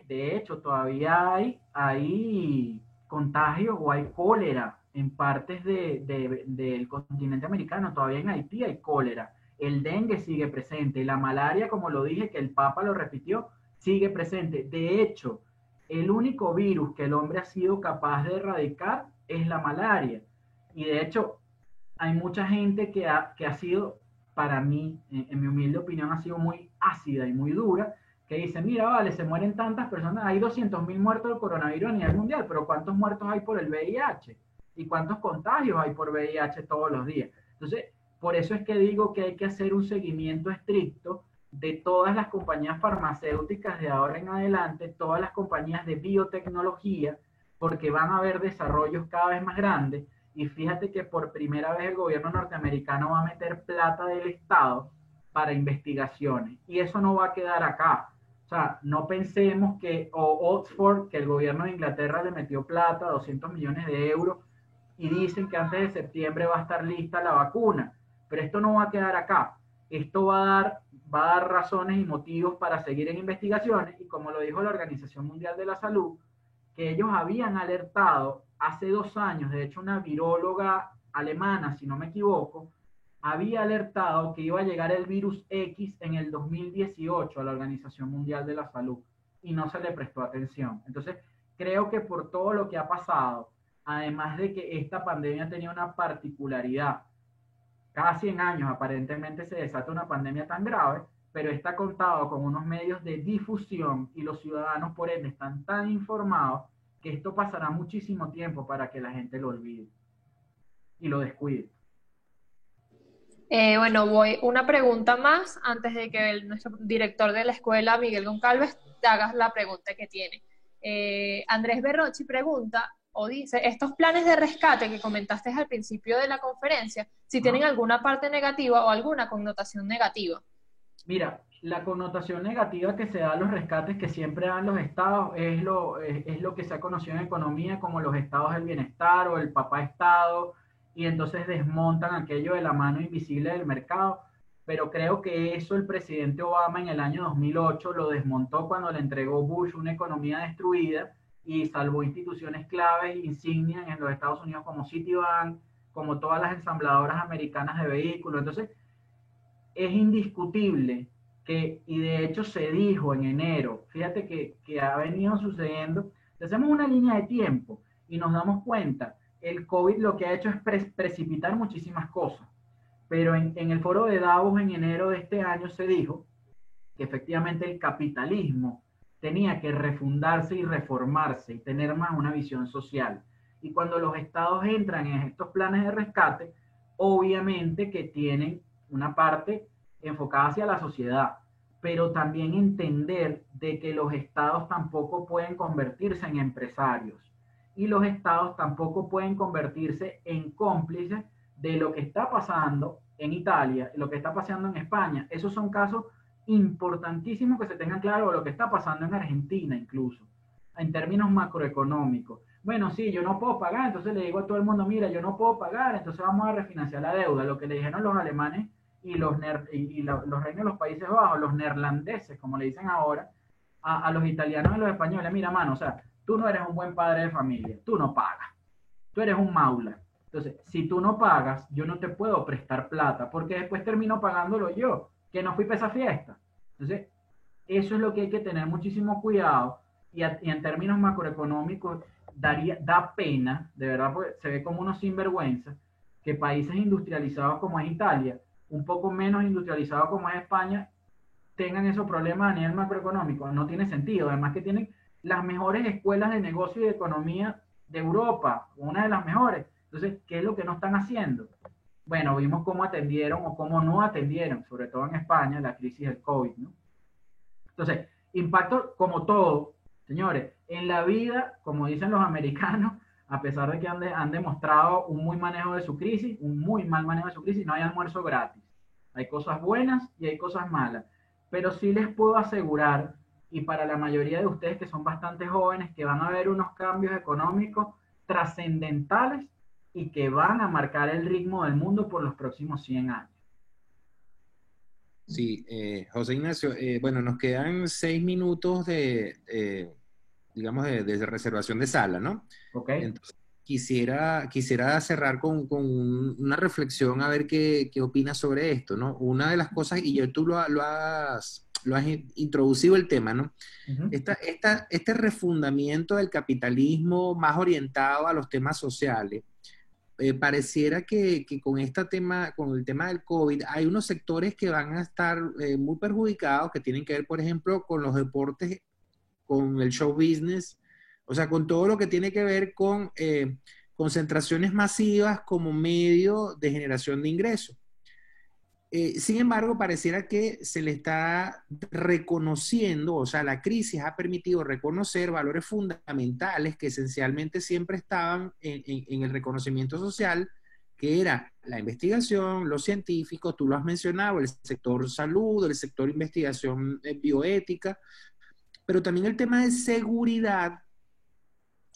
de hecho todavía hay contagios o hay cólera en partes del continente americano, todavía en Haití hay cólera, el dengue sigue presente, la malaria, como lo dije, que el Papa lo repitió, sigue presente. De hecho, el único virus que el hombre ha sido capaz de erradicar es la malaria. Y de hecho, hay mucha gente que ha sido, para mí, en mi humilde opinión, ha sido muy ácida y muy dura, que dice, mira, vale, se mueren tantas personas, hay 200.000 muertos del coronavirus a nivel mundial, pero ¿cuántos muertos hay por el VIH? ¿Y cuántos contagios hay por VIH todos los días? Entonces, por eso es que digo que hay que hacer un seguimiento estricto de todas las compañías farmacéuticas de ahora en adelante, todas las compañías de biotecnología, porque van a haber desarrollos cada vez más grandes. Y fíjate que por primera vez el gobierno norteamericano va a meter plata del Estado para investigaciones. Y eso no va a quedar acá. O sea, no pensemos que, o Oxford, que el gobierno de Inglaterra le metió plata, 200 millones de euros, y dicen que antes de septiembre va a estar lista la vacuna. Pero esto no va a quedar acá. Esto va a dar razones y motivos para seguir en investigaciones, y como lo dijo la Organización Mundial de la Salud, que ellos habían alertado hace 2 años, de hecho una viróloga alemana, si no me equivoco, había alertado que iba a llegar el virus X en el 2018 a la Organización Mundial de la Salud y no se le prestó atención. Entonces, creo que por todo lo que ha pasado, además de que esta pandemia tenía una particularidad, cada 100 años aparentemente se desata una pandemia tan grave, pero está contado con unos medios de difusión y los ciudadanos por ende están tan informados que esto pasará muchísimo tiempo para que la gente lo olvide y lo descuide. Bueno, una pregunta más antes de que nuestro director de la escuela, Miguel Goncalves, te hagas la pregunta que tiene. Andrés Berrochi pregunta o dice, estos planes de rescate que comentaste al principio de la conferencia, si tienen alguna parte negativa o alguna connotación negativa. Mira, la connotación negativa que se da a los rescates que siempre dan los estados es lo que se ha conocido en economía como los estados del bienestar o el papá estado, y entonces desmontan aquello de la mano invisible del mercado. Pero creo que eso el presidente Obama en el año 2008 lo desmontó cuando le entregó Bush una economía destruida y salvó instituciones claves e insignias en los Estados Unidos como Citibank, como todas las ensambladoras americanas de vehículos. Entonces, es indiscutible que, y de hecho se dijo en enero, fíjate que ha venido sucediendo, si hacemos una línea de tiempo y nos damos cuenta, el COVID lo que ha hecho es precipitar muchísimas cosas, pero en el foro de Davos en enero de este año se dijo que efectivamente el capitalismo tenía que refundarse y reformarse y tener más una visión social. Y cuando los estados entran en estos planes de rescate, obviamente que tienen una parte enfocada hacia la sociedad, pero también entender de que los estados tampoco pueden convertirse en empresarios y los estados tampoco pueden convertirse en cómplices de lo que está pasando en Italia, lo que está pasando en España. Esos son casos importantísimos que se tengan claro, lo que está pasando en Argentina incluso, en términos macroeconómicos. Bueno, sí, yo no puedo pagar, entonces le digo a todo el mundo, mira, yo no puedo pagar, entonces vamos a refinanciar la deuda. Lo que le dijeron los alemanes y los reinos de los Países Bajos, los neerlandeses, como le dicen ahora, a los italianos y los españoles, mira, mano, o sea, tú no eres un buen padre de familia, tú no pagas, tú eres un maula. Entonces, si tú no pagas, yo no te puedo prestar plata, porque después termino pagándolo yo, que no fui para esa fiesta. Entonces, eso es lo que hay que tener muchísimo cuidado, y en términos macroeconómicos, da pena, de verdad, porque se ve como unos sinvergüenza, que países industrializados como es Italia, un poco menos industrializados como es España, tengan esos problemas a nivel macroeconómico. No tiene sentido. Además que tienen las mejores escuelas de negocio y de economía de Europa, una de las mejores. Entonces, ¿qué es lo que no están haciendo? Bueno, vimos cómo atendieron o cómo no atendieron, sobre todo en España, la crisis del COVID, ¿no? Entonces, impacto como todo, señores, en la vida, como dicen los americanos, a pesar de que han demostrado un muy manejo de su crisis, un muy mal manejo de su crisis, no hay almuerzo gratis. Hay cosas buenas y hay cosas malas. Pero sí les puedo asegurar, y para la mayoría de ustedes que son bastante jóvenes, que van a haber unos cambios económicos trascendentales y que van a marcar el ritmo del mundo por los próximos 100 años. Sí, José Ignacio, bueno, nos quedan 6 minutos digamos, de reservación de sala, ¿no? Ok. Entonces, quisiera cerrar con una reflexión a ver qué opinas sobre esto, ¿no? Una de las cosas, y tú lo has introducido el tema, ¿no? Uh-huh. Este refundamiento del capitalismo más orientado a los temas sociales, pareciera que con el tema del COVID, hay unos sectores que van a estar muy perjudicados, que tienen que ver, por ejemplo, con los deportes, con el show business, o sea, con todo lo que tiene que ver con concentraciones masivas como medio de generación de ingresos. Sin embargo, pareciera que se le está reconociendo, o sea, la crisis ha permitido reconocer valores fundamentales que esencialmente siempre estaban en el reconocimiento social, que era la investigación, los científicos, tú lo has mencionado, el sector salud, el sector investigación bioética, pero también el tema de seguridad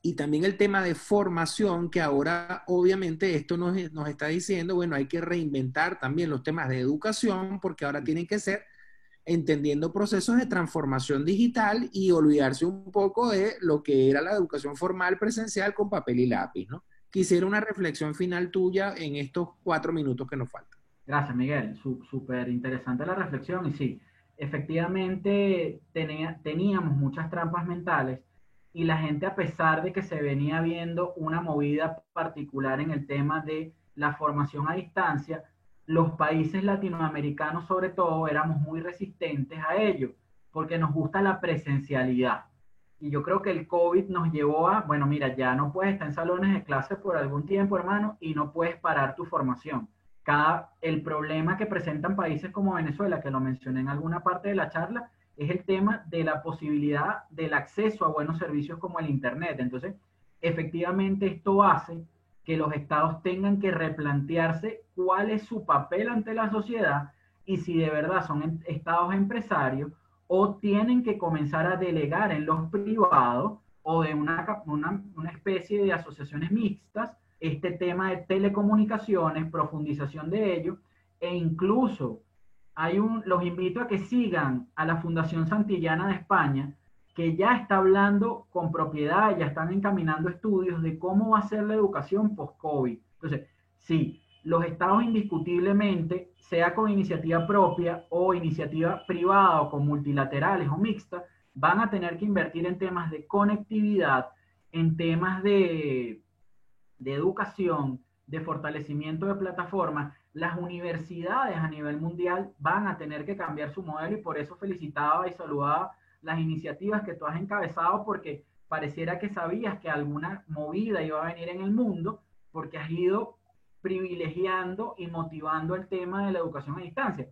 y también el tema de formación, que ahora obviamente esto nos está diciendo, bueno, hay que reinventar también los temas de educación, porque ahora tienen que ser entendiendo procesos de transformación digital y olvidarse un poco de lo que era la educación formal presencial con papel y lápiz, ¿no? Quisiera una reflexión final tuya en estos 4 minutos que nos faltan. Gracias, Miguel. Súper interesante la reflexión. Y sí, efectivamente teníamos muchas trampas mentales y la gente, a pesar de que se venía viendo una movida particular en el tema de la formación a distancia, los países latinoamericanos sobre todo éramos muy resistentes a ello, porque nos gusta la presencialidad. Y yo creo que el COVID nos llevó a, bueno, mira, ya no puedes estar en salones de clase por algún tiempo, hermano, y no puedes parar tu formación. El problema que presentan países como Venezuela, que lo mencioné en alguna parte de la charla, es el tema de la posibilidad del acceso a buenos servicios como el Internet. Entonces, efectivamente esto hace que los estados tengan que replantearse cuál es su papel ante la sociedad y si de verdad son estados empresarios o tienen que comenzar a delegar en los privados o de una especie de asociaciones mixtas este tema de telecomunicaciones, profundización de ello, e incluso los invito a que sigan a la Fundación Santillana de España, que ya está hablando con propiedad, ya están encaminando estudios de cómo va a ser la educación post-COVID. Entonces, sí, los estados indiscutiblemente, sea con iniciativa propia o iniciativa privada o con multilaterales o mixtas, van a tener que invertir en temas de conectividad, en temas de educación, de fortalecimiento de plataformas. Las universidades a nivel mundial van a tener que cambiar su modelo y por eso felicitaba y saludaba las iniciativas que tú has encabezado, porque pareciera que sabías que alguna movida iba a venir en el mundo, porque has ido privilegiando y motivando el tema de la educación a distancia.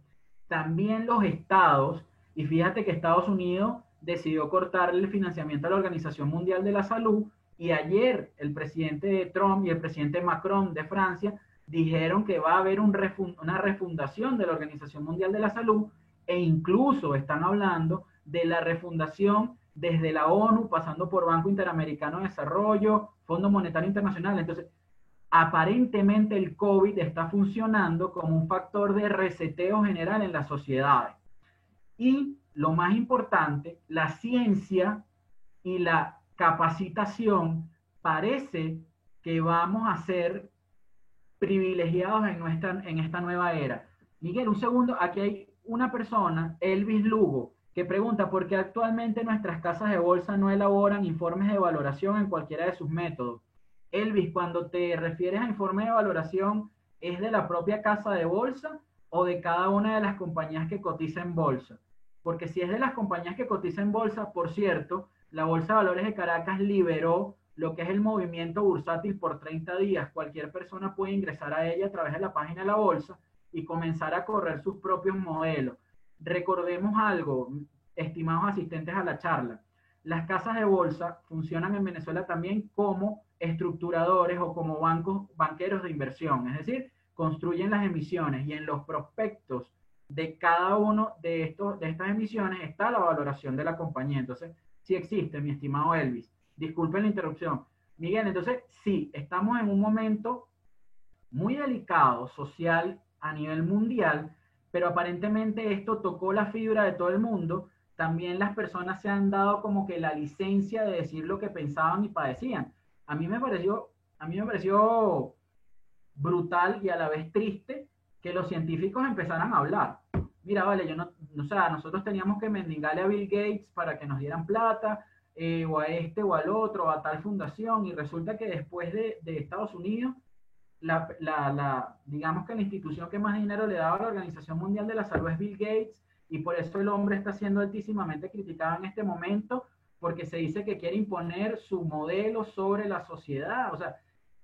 También los estados, y fíjate que Estados Unidos decidió cortarle el financiamiento a la Organización Mundial de la Salud, y ayer el presidente Trump y el presidente Macron de Francia dijeron que va a haber una refundación de la Organización Mundial de la Salud, e incluso están hablando de la refundación desde la ONU, pasando por Banco Interamericano de Desarrollo, Fondo Monetario Internacional. Entonces, aparentemente el COVID está funcionando como un factor de reseteo general en las sociedades. Y lo más importante, la ciencia y la capacitación parece que vamos a ser privilegiados en esta nueva era. Miguel, un segundo, aquí hay una persona, Elvis Lugo, que pregunta por qué actualmente nuestras casas de bolsa no elaboran informes de valoración en cualquiera de sus métodos. Elvis, cuando te refieres a informe de valoración, ¿es de la propia casa de bolsa o de cada una de las compañías que cotiza en bolsa? Porque si es de las compañías que cotiza en bolsa, por cierto, la Bolsa de Valores de Caracas liberó lo que es el movimiento bursátil por 30 días. Cualquier persona puede ingresar a ella a través de la página de la bolsa y comenzar a correr sus propios modelos. Recordemos algo, estimados asistentes a la charla. Las casas de bolsa funcionan en Venezuela también como estructuradores o como banqueros de inversión. Es decir, construyen las emisiones y en los prospectos de cada uno de estas emisiones está la valoración de la compañía. Entonces, sí existe, mi estimado Elvis. Disculpen la interrupción. Miguel, entonces, sí, estamos en un momento muy delicado social a nivel mundial, pero aparentemente esto tocó la fibra de todo el mundo. También las personas se han dado como que la licencia de decir lo que pensaban y padecían. A mí me pareció brutal y a la vez triste que los científicos empezaran a hablar. Mira, vale, o sea, nosotros teníamos que mendigarle a Bill Gates para que nos dieran plata, o a este o al otro, o a tal fundación, y resulta que después de Estados Unidos, digamos que la institución que más dinero le daba a la Organización Mundial de la Salud es Bill Gates, y por eso el hombre está siendo altísimamente criticado en este momento, porque se dice que quiere imponer su modelo sobre la sociedad. O sea,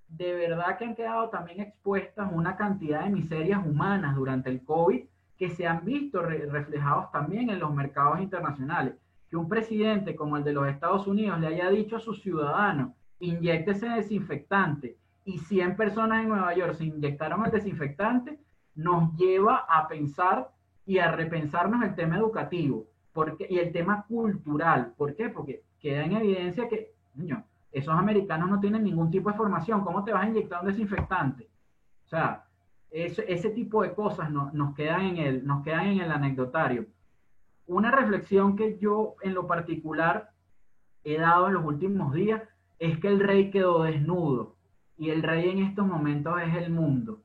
de verdad que han quedado también expuestas una cantidad de miserias humanas durante el COVID que se han visto reflejados también en los mercados internacionales. Que un presidente como el de los Estados Unidos le haya dicho a sus ciudadanos, inyéctese desinfectante, y 100 personas en Nueva York se inyectaron el desinfectante, nos lleva a pensar y a repensarnos el tema educativo. Y el tema cultural, ¿por qué? Porque queda en evidencia que, niño, esos americanos no tienen ningún tipo de formación. ¿Cómo te vas a inyectar un desinfectante? O sea, ese tipo de cosas nos quedan en el anecdotario. Una reflexión que yo en lo particular he dado en los últimos días es que el rey quedó desnudo y el rey en estos momentos es el mundo.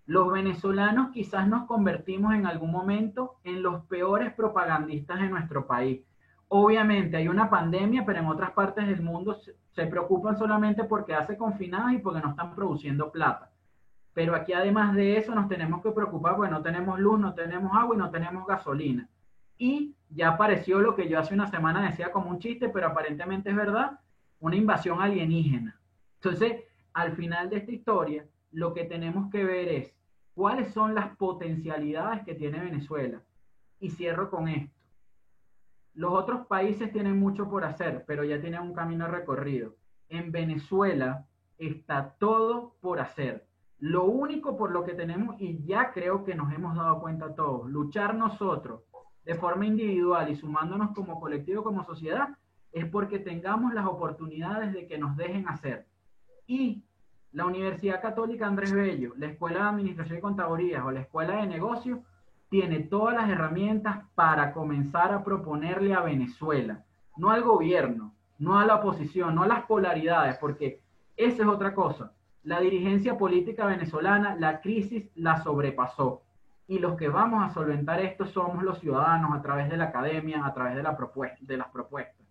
Los venezolanos quizás nos convertimos en algún momento en los peores propagandistas de nuestro país. Obviamente hay una pandemia, pero en otras partes del mundo se preocupan solamente porque hace confinados y porque no están produciendo plata. Pero aquí además de eso nos tenemos que preocupar porque no tenemos luz, no tenemos agua y no tenemos gasolina. Y ya apareció lo que yo hace una semana decía como un chiste, pero aparentemente es verdad, una invasión alienígena. Entonces, al final de esta historia, lo que tenemos que ver es cuáles son las potencialidades que tiene Venezuela. Y cierro con esto. Los otros países tienen mucho por hacer, pero ya tienen un camino recorrido. En Venezuela está todo por hacer. Lo único por lo que tenemos, y ya creo que nos hemos dado cuenta todos, luchar nosotros de forma individual y sumándonos como colectivo, como sociedad, es porque tengamos las oportunidades de que nos dejen hacer. Y la Universidad Católica Andrés Bello, la Escuela de Administración y Contaduría o la Escuela de Negocios tiene todas las herramientas para comenzar a proponerle a Venezuela, no al gobierno, no a la oposición, no a las polaridades, porque esa es otra cosa. La dirigencia política venezolana, la crisis la sobrepasó. Y los que vamos a solventar esto somos los ciudadanos a través de la academia, a través de las propuestas.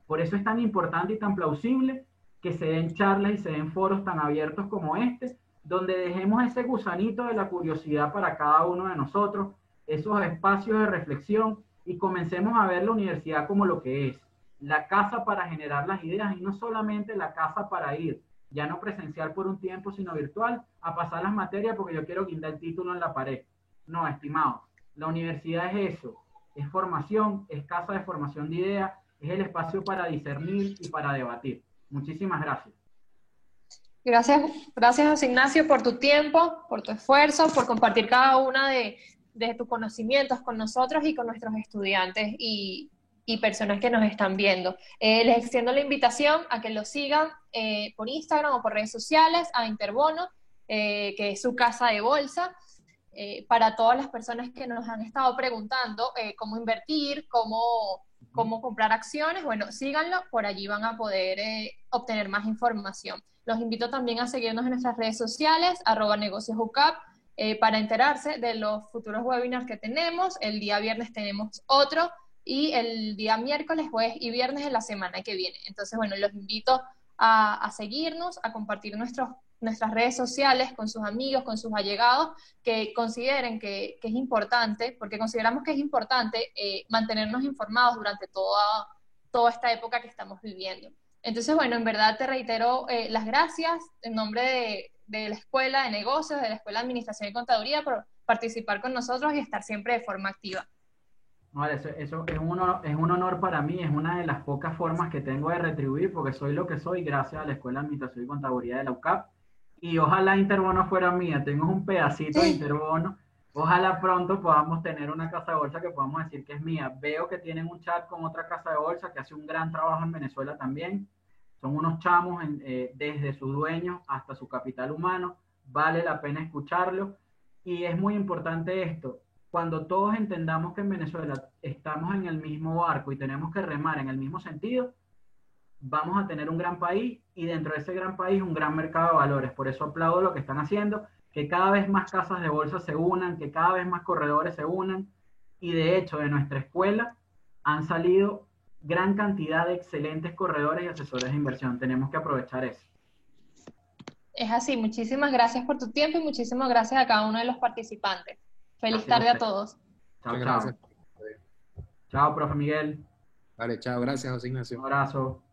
Por eso es tan importante y tan plausible que se den charlas y se den foros tan abiertos como este, donde dejemos ese gusanito de la curiosidad para cada uno de nosotros, esos espacios de reflexión y comencemos a ver la universidad como lo que es, la casa para generar las ideas y no solamente la casa para ir, ya no presencial por un tiempo, sino virtual, a pasar las materias porque yo quiero guindar el título en la pared. No, estimados, la universidad es eso, es formación, es casa de formación de ideas, es el espacio para discernir y para debatir. Muchísimas gracias. Gracias José Ignacio por tu tiempo, por tu esfuerzo, por compartir cada una de tus conocimientos con nosotros y con nuestros estudiantes y personas que nos están viendo. Les extiendo la invitación a que lo sigan por Instagram o por redes sociales, a Interbono, que es su casa de bolsa, para todas las personas que nos han estado preguntando cómo invertir, cómo comprar acciones. Bueno, síganlo, por allí van a poder obtener más información. Los invito también a seguirnos en nuestras redes sociales, @negociosUCAP, para enterarse de los futuros webinars que tenemos. El día viernes tenemos otro y el día miércoles, jueves y viernes de la semana que viene. Entonces, bueno, los invito a seguirnos, a compartir nuestras redes sociales con sus amigos, con sus allegados, que consideren que es importante, porque consideramos que es importante mantenernos informados durante toda esta época que estamos viviendo. Entonces, bueno, en verdad te reitero las gracias en nombre de la Escuela de Negocios, de la Escuela de Administración y Contaduría, por participar con nosotros y estar siempre de forma activa. Vale, eso es un honor para mí, es una de las pocas formas que tengo de retribuir, porque soy lo que soy gracias a la Escuela de Administración y Contaduría de la UCAP. Y ojalá Interbono fuera mía, tengo un pedacito de Interbono. Ojalá pronto podamos tener una casa de bolsa que podamos decir que es mía. Veo que tienen un chat con otra casa de bolsa que hace un gran trabajo en Venezuela también. Son unos chamos desde sus dueños hasta su capital humano. Vale la pena escucharlo. Y es muy importante esto. Cuando todos entendamos que en Venezuela estamos en el mismo barco y tenemos que remar en el mismo sentido, vamos a tener un gran país y dentro de ese gran país un gran mercado de valores. Por eso aplaudo lo que están haciendo, que cada vez más casas de bolsa se unan, que cada vez más corredores se unan y de hecho de nuestra escuela han salido gran cantidad de excelentes corredores y asesores de inversión. Tenemos que aprovechar eso. Es así, muchísimas gracias por tu tiempo y muchísimas gracias a cada uno de los participantes. Feliz tarde a todos. Chao, chao. Gracias. Chao, profe Miguel. Vale, chao. Gracias, José Ignacio. Un abrazo.